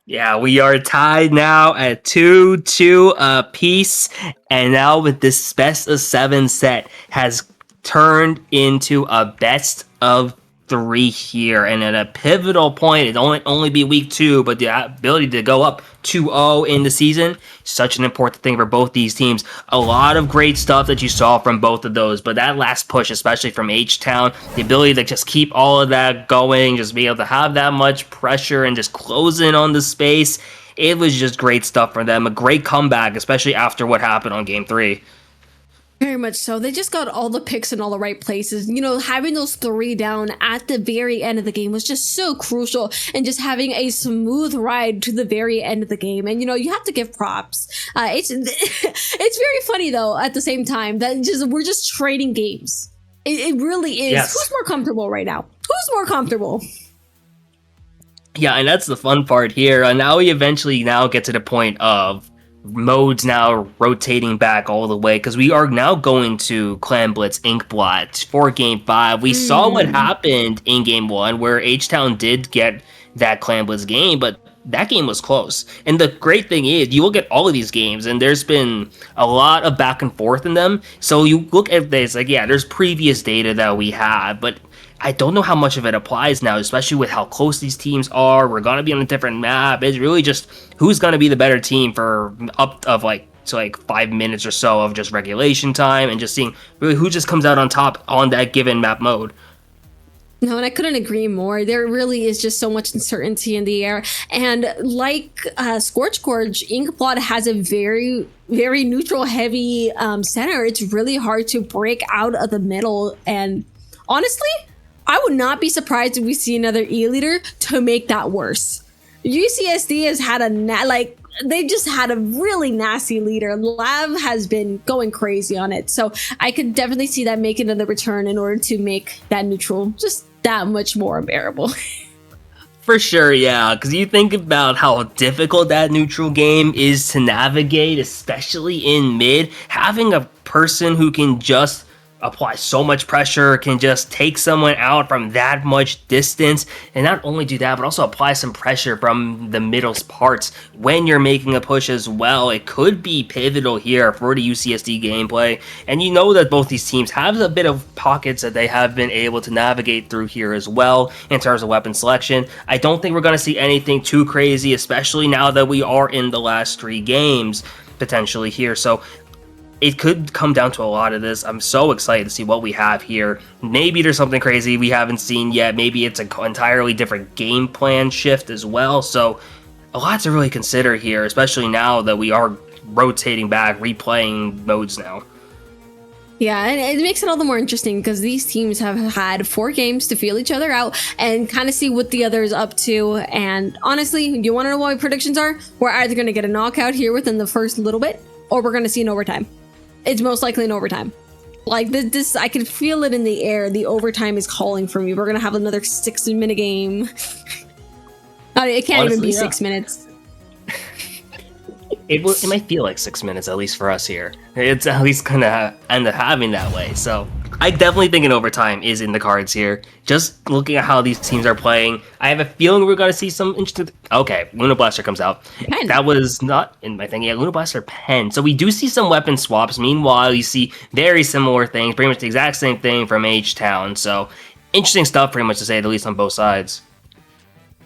S1: Yeah, we are tied now at 2-2 apiece, and now with this best of 7 set has turned into a best of 3 here, and at a pivotal point, it only be week 2, but the ability to go up 2-0 in the season, such an important thing for both these teams. A lot of great stuff that you saw from both of those, but that last push, especially from H-Town, the ability to just keep all of that going, just be able to have that much pressure and just close in on the space, it was just great stuff for them. A great comeback, especially after what happened on Game 3.
S2: Very much so. They just got all the picks in all the right places. You know, having those 3 down at the very end of the game was just so crucial, and just having a smooth ride to the very end of the game. And, you know, you have to give props. It's very funny, though, at the same time, that we're just trading games. It really is.
S1: Yes.
S2: Who's more comfortable right now? Who's more comfortable?
S1: Yeah, and that's the fun part here. And now we eventually now get to the point of modes now rotating back all the way, because we are now going to Clan Blitz Inkblot for Game 5. We saw what happened in Game 1, where H-Town did get that Clan Blitz game, but that game was close. And the great thing is, you look at all of these games, and there's been a lot of back and forth in them. So you look at this, like, yeah, there's previous data that we have, but I don't know how much of it applies now, especially with how close these teams are. We're going to be on a different map. It's really just who's going to be the better team for up of like 5 minutes or so of just regulation time, and just seeing really who just comes out on top on that given map mode.
S2: No, and I couldn't agree more. There really is just so much uncertainty in the air. And like Scorch Gorge, Inkblot has a very, very neutral heavy center. It's really hard to break out of the middle. And honestly, I would not be surprised if we see another E-leader to make that worse. UCSD has had they just had a really nasty leader. Lav has been going crazy on it. So I could definitely see that making another return in order to make that neutral just that much more unbearable.
S1: For sure, yeah, because you think about how difficult that neutral game is to navigate, especially in mid. Having a person who can just apply so much pressure, can just take someone out from that much distance, and not only do that, but also apply some pressure from the middle parts when you're making a push as well. It could be pivotal here for the UCSD gameplay, and you know that both these teams have a bit of pockets that they have been able to navigate through here as well in terms of weapon selection. I don't think we're going to see anything too crazy, especially now that we are in the last 3 games potentially here, so it could come down to a lot of this. I'm so excited to see what we have here. Maybe there's something crazy we haven't seen yet. Maybe it's an entirely different game plan shift as well. So a lot to really consider here, especially now that we are rotating back, replaying modes now.
S2: Yeah, and it makes it all the more interesting because these teams have had 4 games to feel each other out and kind of see what the other is up to. And honestly, you want to know what my predictions are? We're either going to get a knockout here within the first little bit, or we're going to see an overtime. It's most likely an overtime. Like this, I can feel it in the air. The overtime is calling for me. We're gonna have another 6-minute game. It can't honestly, even be 6 minutes.
S1: It might feel like 6 minutes, at least for us here. It's at least gonna end up having that way. So I definitely think an overtime is in the cards here. Just looking at how these teams are playing, I have a feeling we're going to see some interesting... Okay, Luna Blaster comes out. Pen. That was not in my thing. Yeah, Luna Blaster Pen. So we do see some weapon swaps. Meanwhile, you see very similar things, pretty much the exact same thing from H-Town. So interesting stuff, pretty much to say the least, on both sides.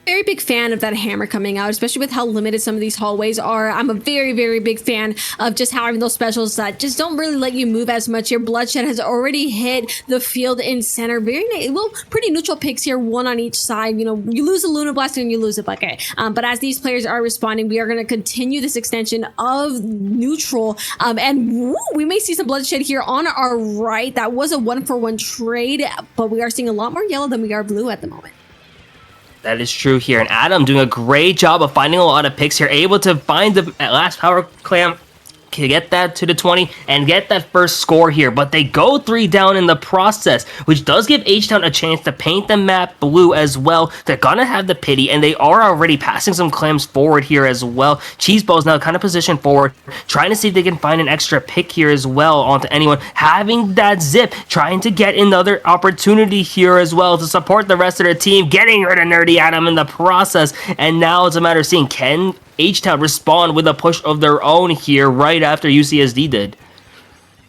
S2: Very big fan of that hammer coming out, especially with how limited some of these hallways are. I'm a very, very big fan of just having those specials that just don't really let you move as much. Your Bloodshed has already hit the field in center. Pretty neutral picks here, 1 on each side. You know, you lose a Luna Blast and you lose a bucket. But as these players are responding, we are going to continue this extension of neutral. And we may see some Bloodshed here on our right. That was a 1-for-1 trade, but we are seeing a lot more yellow than we are blue at the moment.
S1: That is true here, and Adam doing a great job of finding a lot of picks here, able to find the last power clamp, get that to the 20 and get that first score here, but they go 3 down in the process, which does give H-Town a chance to paint the map blue as well. They're gonna have the pity, and they are already passing some clams forward here as well. Cheeseball's now kind of positioned forward, trying to see if they can find an extra pick here as well onto anyone, having that zip, trying to get another opportunity here as well to support the rest of their team, getting rid of Nerdy Adam in the process, and now it's a matter of seeing, can H-Town respond with a push of their own here right after UCSD did?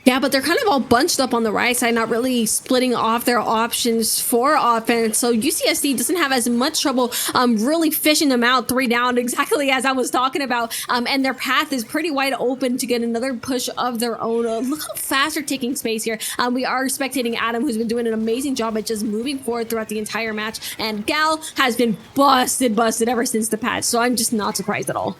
S2: Yeah, but they're kind of all bunched up on the right side, not really splitting off their options for offense. So UCSD doesn't have as much trouble really fishing them out 3 down, exactly as I was talking about. And their path is pretty wide open to get another push of their own. Look how fast they're taking space here. We are spectating Adam, who's been doing an amazing job at just moving forward throughout the entire match. And Gal has been busted ever since the patch. So I'm just not surprised at all.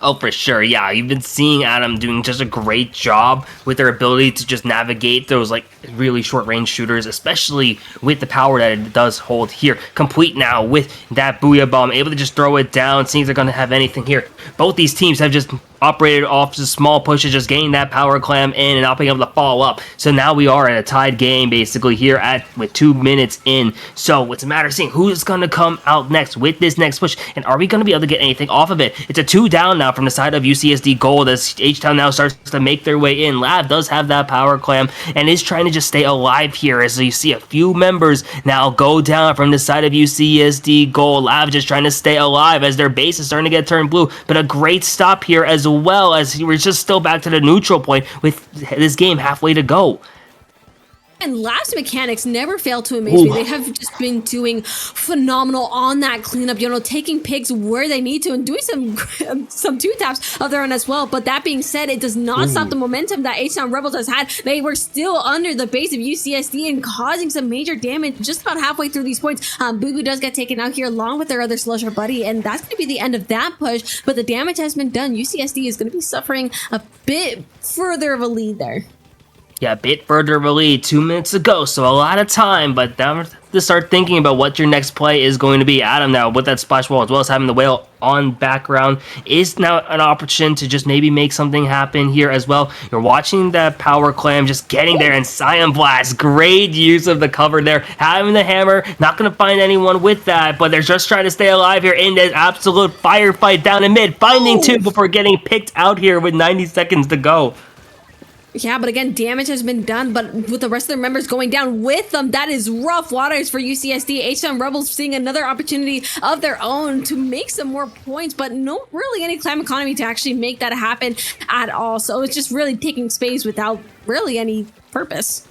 S1: Oh, for sure. Yeah, you've been seeing Adam doing just a great job with their ability to just navigate those like really short range shooters, especially with the power that it does hold here. Complete now with that Booyah Bomb, able to just throw it down. Seems they're going to have anything here. Both these teams have just operated off just small pushes, just getting that power clam in and not being able to follow up. So now we are at a tied game basically here with 2 minutes in. So it's a matter of seeing who's going to come out next with this next push, and are we going to be able to get anything off of it? It's a 2 down now from the side of UCSD Gold as H-Town now starts to make their way in. Lab does have that power clam and is trying to just stay alive here as you see a few members now go down from the side of UCSD Gold. Lab just trying to stay alive as their base is starting to get turned blue, but a great stop here as well as we're just still back to the neutral point with this game halfway to go.
S2: And Lab's mechanics never fail to amaze me. They have just been doing phenomenal on that cleanup, taking picks where they need to and doing some 2-taps of their own as well. But that being said, it does not stop the momentum that H-Town Rebels has had. They were still under the base of UCSD and causing some major damage just about halfway through these points. Boo Boo does get taken out here along with their other slusher buddy, and that's going to be the end of that push. But the damage has been done. UCSD is going to be suffering a bit further of a lead there.
S1: Yeah, a bit further of a lead, 2 minutes to go, so a lot of time, but now to start thinking about what your next play is going to be. Adam now with that splash wall as well as having the whale on background is now an opportunity to just maybe make something happen here as well. You're watching that power clam just getting there, and Cyan Blast, great use of the cover there, having the hammer, not going to find anyone with that, but they're just trying to stay alive here in this absolute firefight down in mid, finding 2 before getting picked out here with 90 seconds to go.
S2: Yeah, but again, damage has been done, but with the rest of their members going down with them, that is rough waters for UCSD. H-Town Rebels seeing another opportunity of their own to make some more points, but no really any clam economy to actually make that happen at all. So it's just really taking space without really any purpose.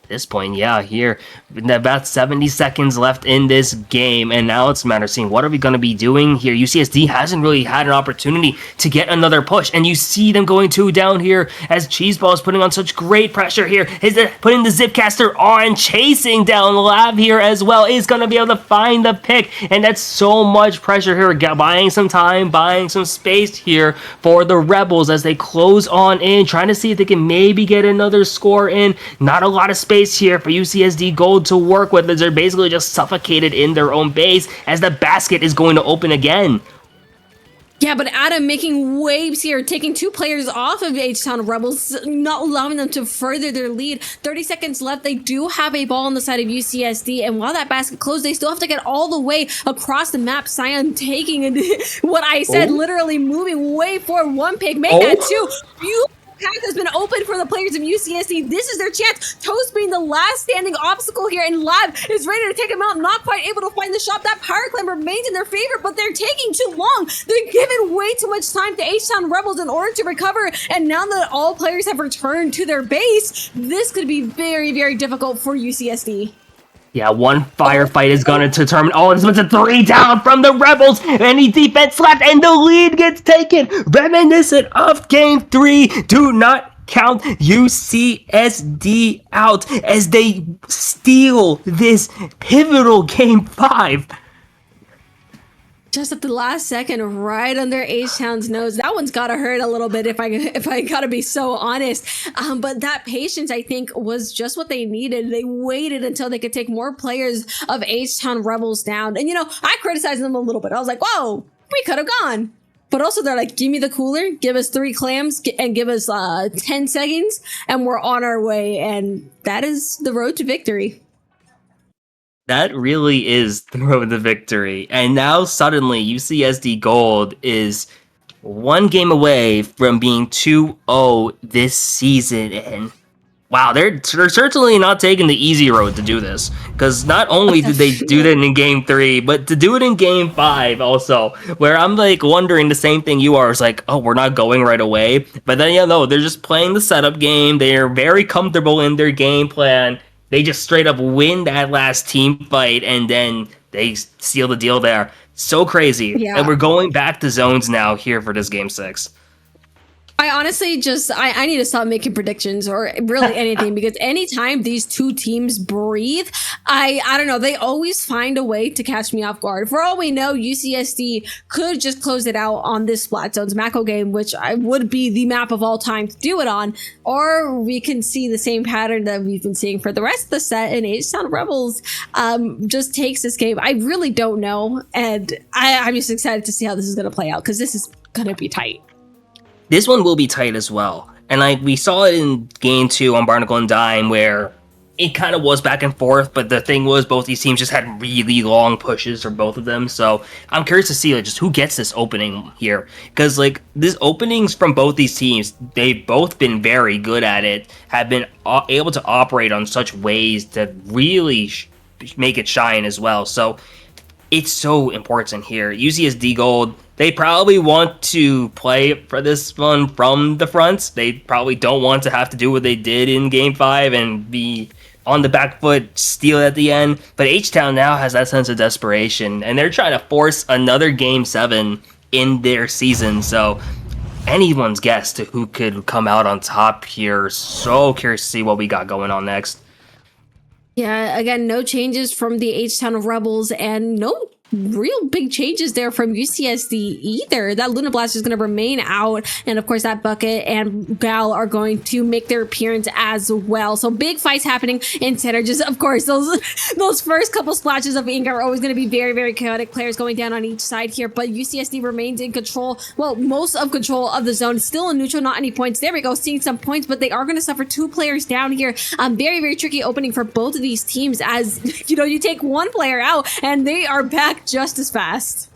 S1: This point, yeah, here about 70 seconds left in this game, and now it's a matter of seeing what are we going to be doing here. UCSD hasn't really had an opportunity to get another push, and you see them going 2 down here as Cheeseball is putting on such great pressure here. Is it putting the Zipcaster on, chasing down Lab here as well, is going to be able to find the pick, and that's so much pressure here, buying some time, buying some space here for the Rebels as they close on in, trying to see if they can maybe get another score in. Not a lot of space here for UCSD Gold to work with as they're basically just suffocated in their own base as the basket is going to open again.
S2: Yeah, but Adam making waves here, taking 2 players off of H-Town Rebels, not allowing them to further their lead. 30 seconds left. They do have a ball on the side of UCSD, and while that basket closed, they still have to get all the way across the map. Cyan taking what I said, literally moving way forward. 1 pick, make that 2. Beautiful path has been open for the players of UCSD. This is their chance. Toast being the last standing obstacle here, and Lab is ready to take him out. Not quite able to find the shot. That power clam remains in their favor, but they're taking too long. They're giving way too much time to H-Town Rebels in order to recover, and now that all players have returned to their base, this could be very, very difficult for UCSD.
S1: Yeah, one firefight is going to determine. Oh, it's a 3 down from the Rebels. Any defense left, and the lead gets taken. Reminiscent of Game 3. Do not count UCSD out as they steal this pivotal Game 5.
S2: Just at the last second, right under H-Town's nose. That one's gotta hurt a little bit if I gotta be so honest. But that patience, I think, was just what they needed. They waited until they could take more players of H-Town Rebels down. And I criticized them a little bit. I was like, whoa, we could have gone. But also they're like, give me the cooler, give us 3 clams, and give us 10 seconds, and we're on our way. And that is the road to victory.
S1: That really is the road to victory. And now suddenly UCSD Gold is 1 game away from being 2-0 this season. And Wow, they're certainly not taking the easy road to do this. Because not only did they do that in Game 3, but to do it in Game 5 also, where I'm like wondering the same thing you are. It's like, oh, we're not going right away. But then, yeah, no, they're just playing the setup game. They're very comfortable in their game plan. They just straight up win that last team fight, and then they seal the deal there. So crazy.
S2: Yeah.
S1: And we're going back to zones now here for this Game 6.
S2: I honestly just I need to stop making predictions or really anything because anytime these two teams breathe, I don't know, they always find a way to catch me off guard. For all we know, UCSD could just close it out on this Flat Zones Mako game, which I would be the map of all time to do it on, or we can see the same pattern that we've been seeing for the rest of the set, and H-Town Rebels just takes this game. I really don't know, and I'm just excited to see how this is going to play out because this is going to be tight.
S1: This one will be tight as well. And like we saw it in Game 2 on Barnacle and Dime where it kind of was back and forth, but the thing was both these teams just had really long pushes for both of them. So I'm curious to see like just who gets this opening here. Because like these openings from both these teams, they've both been very good at it, have been able to operate on such ways to really make it shine as well. So it's so important here. UCSD Gold, they probably want to play for this one from the front. They probably don't want to have to do what they did in Game 5 and be on the back foot, steal at the end. But H-Town now has that sense of desperation, and they're trying to force another Game 7 in their season. So anyone's guess to who could come out on top here. So curious to see what we got going on next.
S2: Yeah, again, no changes from the H-Town Rebels and no real big changes there from UCSD either. That Luna Blast is going to remain out, and of course that Bucket and Gal are going to make their appearance as well. So big fights happening in center. Just of course those first couple splashes of ink are always going to be very, very chaotic. Players going down on each side here, but UCSD remains in control. Well, most of control of the zone. Still in neutral, not any points. There we go, seeing some points, but they are going to suffer 2 players down here. Very, very tricky opening for both of these teams as you take one player out and they are back just as fast.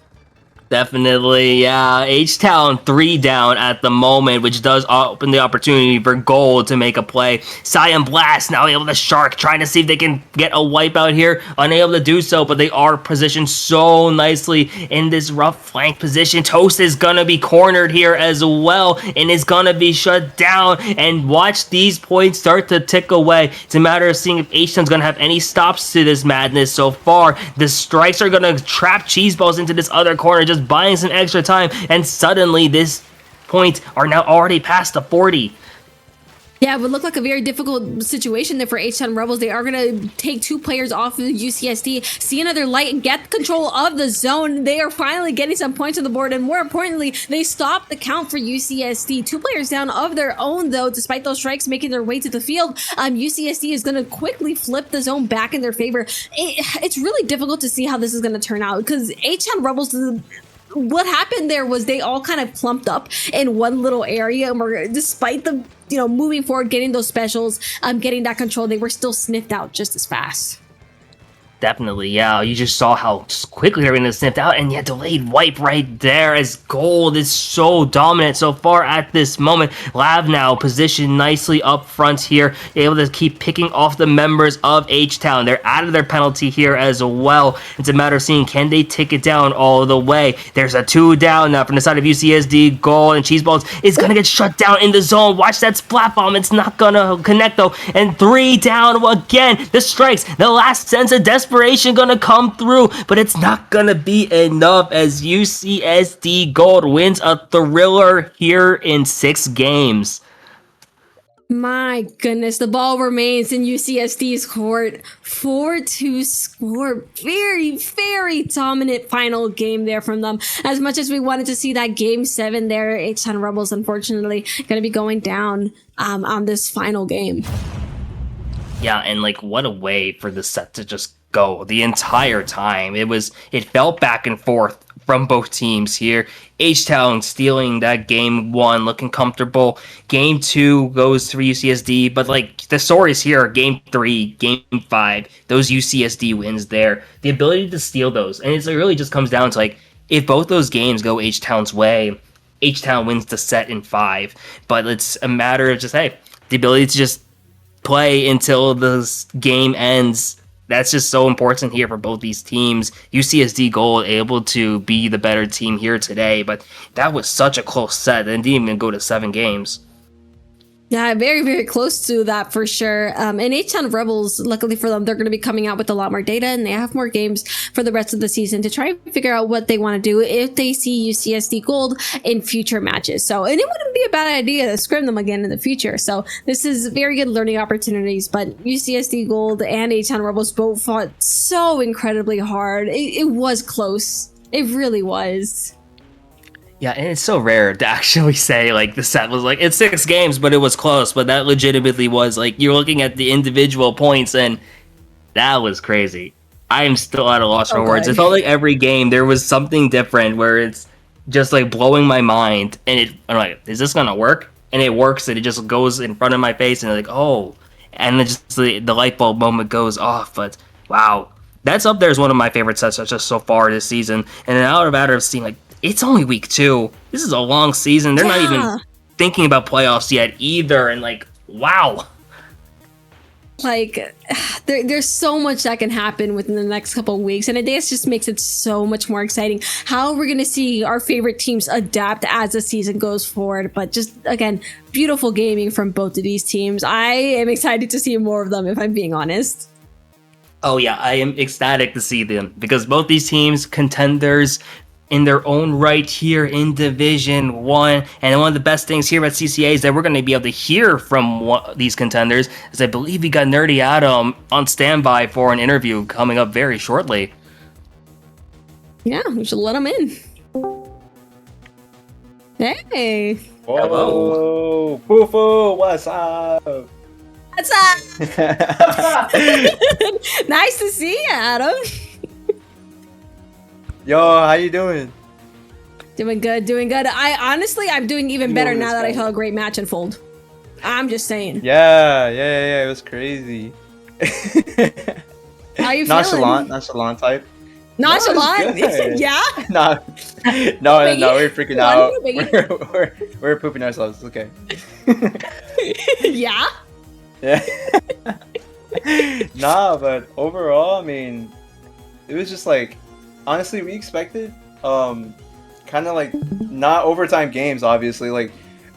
S1: Definitely, yeah. H-Town 3 down at the moment, which does open the opportunity for Gold to make a play. Cyan Blast now able to Shark, trying to see if they can get a wipe out here. Unable to do so, but they are positioned so nicely in this rough flank position. Toast is gonna be cornered here as well, and is gonna be shut down. And watch these points start to tick away. It's a matter of seeing if H-Town's gonna have any stops to this madness so far. The strikes are gonna trap Cheeseballs into this other corner, just buying some extra time, and suddenly this point are now already past the 40.
S2: Yeah, it would look like a very difficult situation there for H-Town Rebels. They are going to take 2 players off of the UCSD, see another light, and get control of the zone. They are finally getting some points on the board, and more importantly, they stop the count for UCSD. 2 players down of their own, though, despite those strikes making their way to the field. UCSD is going to quickly flip the zone back in their favor. It's really difficult to see how this is going to turn out, because H-Town Rebels, what happened there was they all kind of clumped up in one little area, and were, despite the moving forward, getting those specials, getting that control, they were still sniffed out just as fast.
S1: Definitely, yeah. You just saw how quickly they're going to sniffed out, and yet delayed wipe right there as Gold is so dominant so far at this moment. Lav now positioned nicely up front here, able to keep picking off the members of H-Town. They're out of their penalty here as well. It's a matter of seeing, can they take it down all the way? There's a 2 down now from the side of UCSD. Gold and Cheeseballs is going to get shut down in the zone. Watch that splat bomb. It's not going to connect though. And 3 down again. The strikes, the last sense of desperation gonna come through, but it's not gonna be enough as UCSD Gold wins a thriller here in 6 games.
S2: My goodness, the ball remains in UCSD's court. 4-2 score. Very, very dominant final game there from them. As much as we wanted to see that Game 7 there, H-Town Rebels unfortunately going to be going down on this final game.
S1: Yeah, and like what a way for the set to just go the entire time. It felt back and forth from both teams here. H-Town stealing that Game 1, looking comfortable. Game 2 goes to UCSD, but like the stories here are Game 3, Game 5, those UCSD wins there. The ability to steal those, and it really just comes down to like, if both those games go H-Town's way, H-Town wins the set in 5. But it's a matter of just, hey, the ability to just play until the game ends. That's just so important here for both these teams. UCSD Gold able to be the better team here today, but that was such a close set and didn't even go to 7 games.
S2: Yeah, very, very close to that for sure. And H-Town Rebels, luckily for them, they're going to be coming out with a lot more data and they have more games for the rest of the season to try and figure out what they want to do if they see UCSD Gold in future matches. So, and it wouldn't be a bad idea to scrim them again in the future. So this is very good learning opportunities, but UCSD Gold and H-Town Rebels both fought so incredibly hard. It was close. It really was.
S1: Yeah, and it's so rare to actually say, like, the set was, like, it's 6 games, but it was close. But that legitimately was, like, you're looking at the individual points, and that was crazy. I am still at a loss for words. It felt like every game there was something different where it's just, like, blowing my mind. And I'm like, is this going to work? And it works, and it just goes in front of my face, and like, oh. And then just the light bulb moment goes off. But, wow. That's up there as one of my favorite sets just so far this season. And then out of matter of seeing, like, it's only week 2. This is a long season. They're not even thinking about playoffs yet either. And like, wow.
S2: Like, there's so much that can happen within the next couple of weeks. And this just makes it so much more exciting. How we're going to see our favorite teams adapt as the season goes forward. But just, again, beautiful gaming from both of these teams. I am excited to see more of them, if I'm being honest.
S1: Oh, yeah. I am ecstatic to see them. Because both these teams, contenders in their own right here in Division 1. And one of the best things here at CCA is that we're going to be able to hear from these contenders, as I believe we got Nerdy Adam on standby for an interview coming up very shortly.
S2: Yeah, we should let him in. Hey.
S3: Whoa. Fufu, what's up?
S2: What's up? Nice to see you, Adam.
S3: Yo, how you doing?
S2: Doing good, doing good. I'm doing even better now that I saw a great match unfold. I'm just saying.
S3: Yeah, it was crazy.
S2: How you
S3: feeling?
S2: feeling?
S3: Nonchalant type.
S2: Nonchalant? Yeah?
S3: No, we're freaking out. We're pooping ourselves. It's okay.
S2: Yeah?
S3: Yeah. Nah, but overall, I mean, it was just like, honestly, we expected kind of like not overtime games, obviously. Like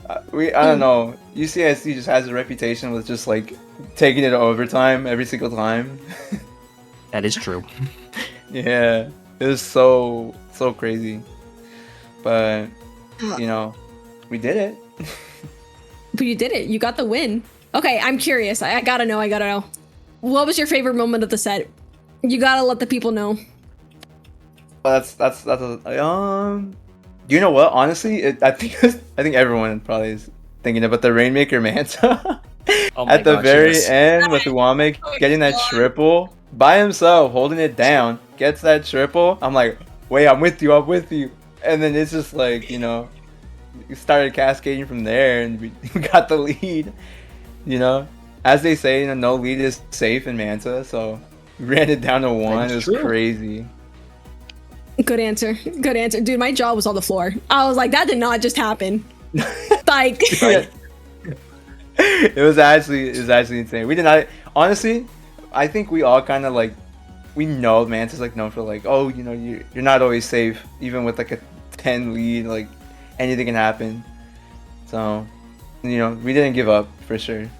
S3: I don't know, UCSD just has a reputation with just like taking it to overtime every single time.
S1: That is true.
S3: Yeah, it was so crazy, but you know, we did it.
S2: But you did it. You got the win. Okay, I'm curious. I gotta know. What was your favorite moment of the set? You gotta let the people know.
S3: That's you know what? Honestly, I think everyone probably is thinking about the Rainmaker Manta at the very end with Uwame getting that triple by himself, holding it down, gets that triple. I'm like, wait, I'm with you, and then it's just like, you know, it started cascading from there, and we got the lead. You know, as they say, you know, no lead is safe in Manta, so we ran it down to 1. It was crazy.
S2: Good answer. Dude, my jaw was on the floor. I was like, that did not just happen. Like,
S3: it was actually insane. We did not, honestly, I think we all kind of like, we know Manta's like known for like, oh, you know, you're not always safe, even with like a 10 lead, like anything can happen. So, you know, we didn't give up for sure.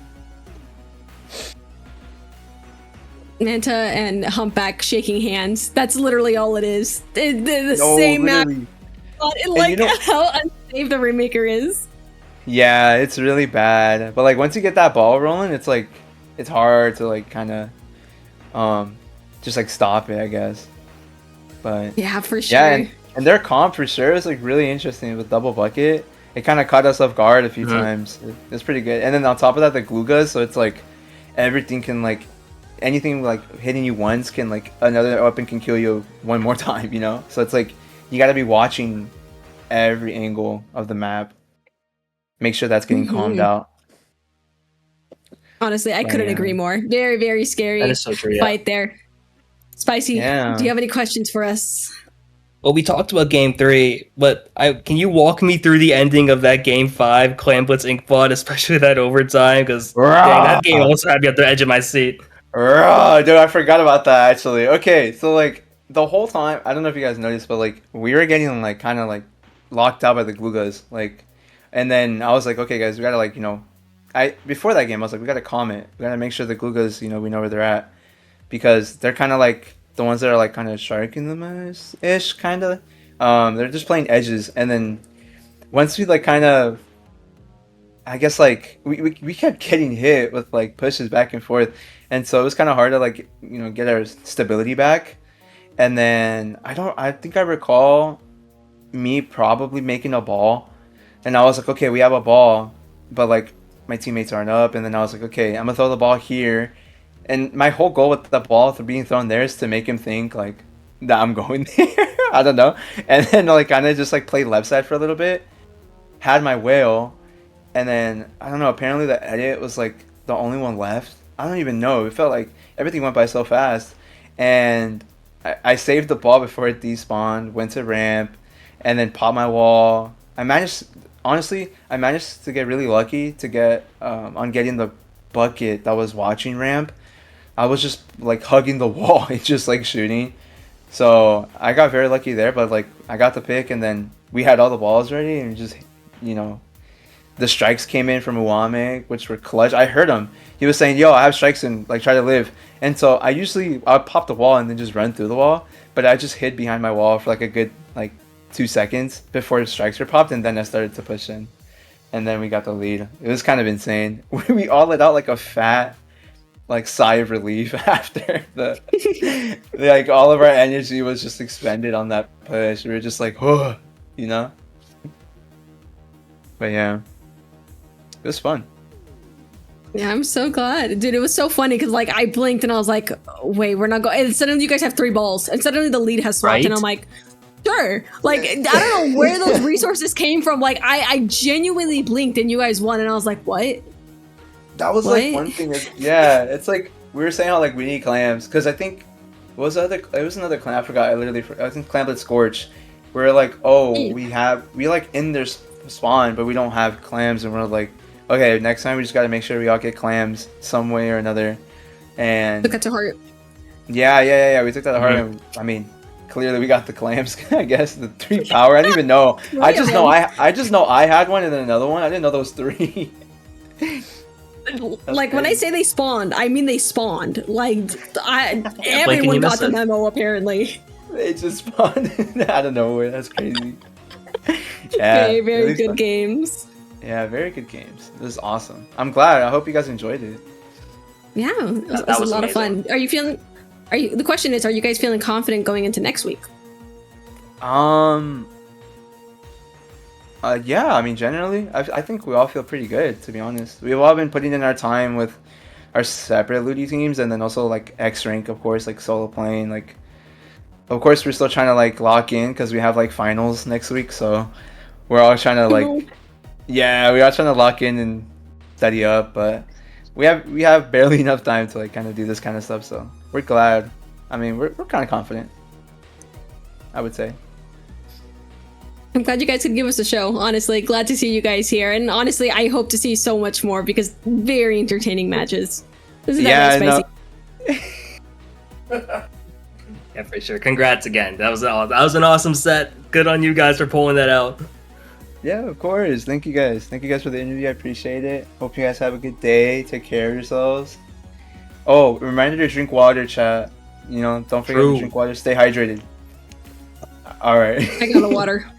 S2: Manta and Humpback shaking hands. That's literally all it is. The same map. Like, you know, how unsafe the Rainmaker is.
S3: Yeah, it's really bad. But like once you get that ball rolling, it's like it's hard to like kind of just like stop it, I guess. But
S2: yeah, for sure.
S3: Yeah, and their comp for sure is like really interesting with double bucket. It kind of caught us off guard a few times. It's pretty good. And then on top of that, the Glugas, so it's like everything can like anything like hitting you once can like another weapon can kill you one more time, you know? So it's like you got to be watching every angle of the map. Make sure that's getting calmed out.
S2: Honestly, I couldn't agree more. Very, very scary
S1: that is so true,
S2: fight there. Spicy,
S3: yeah.
S2: Do you have any questions for us?
S1: Well, we talked about Game 3, but can you walk me through the ending of that Game 5, Clamblitz Inkbot, especially that overtime? Because that game also had me at the edge of my seat.
S3: Dude, I forgot about that, actually. Okay, so, like, the whole time, I don't know if you guys noticed, but, like, we were getting, like, kind of, like, locked out by the Glugas. Like, and then I was like, okay, guys, we gotta, like, before that game, I was like, we gotta comment. We gotta make sure the Glugas, we know where they're at. Because they're kind of, like, the ones that are, like, kind of sharking them ish, kind of. They're just playing edges, and then once we, like, kind of, I guess, like, we kept getting hit with, like, pushes back and forth, and so it was kind of hard to, like, get our stability back. And then I think I recall me probably making a ball, and I was like, okay, we have a ball, but, like, my teammates aren't up, and then I was like, okay, I'm gonna throw the ball here. And my whole goal with the ball being thrown there is to make him think, like, that I'm going there. I don't know. And then, like, kind of just, like, play left side for a little bit. Had my whale. And then, I don't know, apparently the edit was, like, the only one left. I don't even know. It felt like everything went by so fast. And I saved the ball before it despawned, went to ramp, and then popped my wall. Honestly, I managed to get really lucky to get, on getting the bucket that was watching ramp. I was just, like, hugging the wall and just, like, shooting. So I got very lucky there, but, like, I got the pick, and then we had all the balls ready, and just, the strikes came in from Uwame, which were clutch. I heard him. He was saying, yo, I have strikes and, like, try to live. And so I'd pop the wall and then just run through the wall, but I just hid behind my wall for, like, a good, like, 2 seconds before the strikes were popped, and then I started to push in. And then we got the lead. It was kind of insane. We all let out, like, a fat, like, sigh of relief after like, all of our energy was just expended on that push. We were just like, oh, But yeah, it was fun.
S2: Yeah, I'm so glad, dude. It was so funny because, like, I blinked and I was like, wait, we're not going. And suddenly you guys have 3 balls, and suddenly the lead has swapped, right? And I'm like, sure. Like, I don't know where those resources came from. Like, I genuinely blinked and you guys won, and I was like, what?
S3: That was, like, one thing. It's like we were saying how, like, we need clams, because I think it was another clam. I forgot. I think Clamlet Scorch. We're like, oh, we like in their spawn, but we don't have clams, and we're like, okay, next time we just got to make sure we all get clams some way or another. And
S2: took that to heart.
S3: Yeah. We took that to heart. And, I mean, clearly we got the clams. I guess the 3 power. I didn't even know. I just know I had one and then another one. I didn't know those 3.
S2: Like, when I say they spawned, I mean they spawned. Like, everyone got the memo, apparently.
S3: They just spawned out of nowhere. That's crazy.
S2: Yeah, very good games.
S3: Yeah, very good games. It was awesome. I'm glad. I hope you guys enjoyed it.
S2: Yeah, it was a lot of fun. The question is, are you guys feeling confident going into next week?
S3: Yeah, I mean, generally, I think we all feel pretty good, to be honest. We've all been putting in our time with our separate Ludi teams, and then also, like, X rank, of course, like, solo playing. Like, of course, we're still trying to, like, lock in because we have, like, finals next week, so we're all trying to, like, yeah, we are trying to lock in and study up, but we have barely enough time to, like, kind of do this kind of stuff, so we're glad. I mean, we're kind of confident, I would say.
S2: I'm glad you guys could give us a show, honestly. Glad to see you guys here. And honestly, I hope to see so much more because very entertaining matches.
S3: Yeah,
S1: yeah, for sure. Congrats again. That was an awesome set. Good on you guys for pulling that out.
S3: Yeah, of course. Thank you guys. Thank you guys for the interview. I appreciate it. Hope you guys have a good day. Take care of yourselves. Oh, reminder to drink water, chat. Don't forget to drink water. Stay hydrated. All right.
S2: I got a water.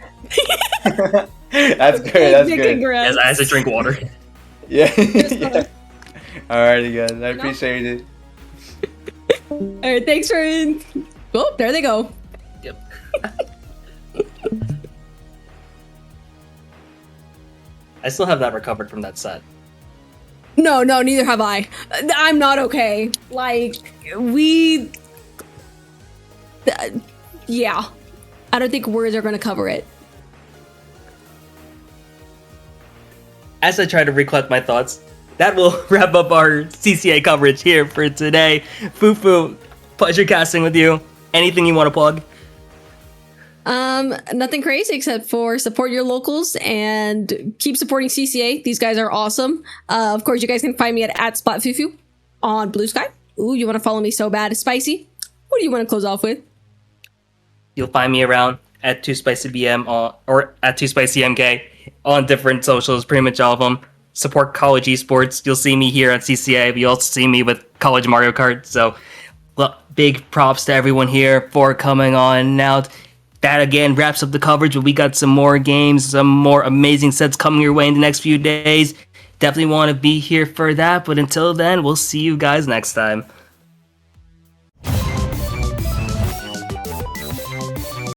S3: That's good. That's good.
S1: Yes, I have to drink water.
S3: Yeah. Alrighty, guys. I appreciate it.
S2: Alright, thanks for. Oh, there they go.
S1: Yep. I still have not recovered from that set.
S2: No, neither have I. I'm not okay. Like, yeah. I don't think words are going to cover it.
S1: As I try to recollect my thoughts, that will wrap up our CCA coverage here for today. Fufu, pleasure casting with you. Anything you want to plug?
S2: Nothing crazy except for support your locals and keep supporting CCA. These guys are awesome. Of course, you guys can find me at @SpotFufu on Blue Sky. Ooh, you want to follow me so bad. Spicy, what do you want to close off with?
S1: You'll find me around at 2SpicyBM or at 2SpicyMK on different socials, pretty much all of them. Support college esports. You'll see me here at CCA, but you'll also see me with college Mario Kart. So, well, big props to everyone here for coming on out. That again wraps up the coverage, but we got some more games, some more amazing sets coming your way in the next few days. Definitely want to be here for that, but until then, we'll see you guys next time.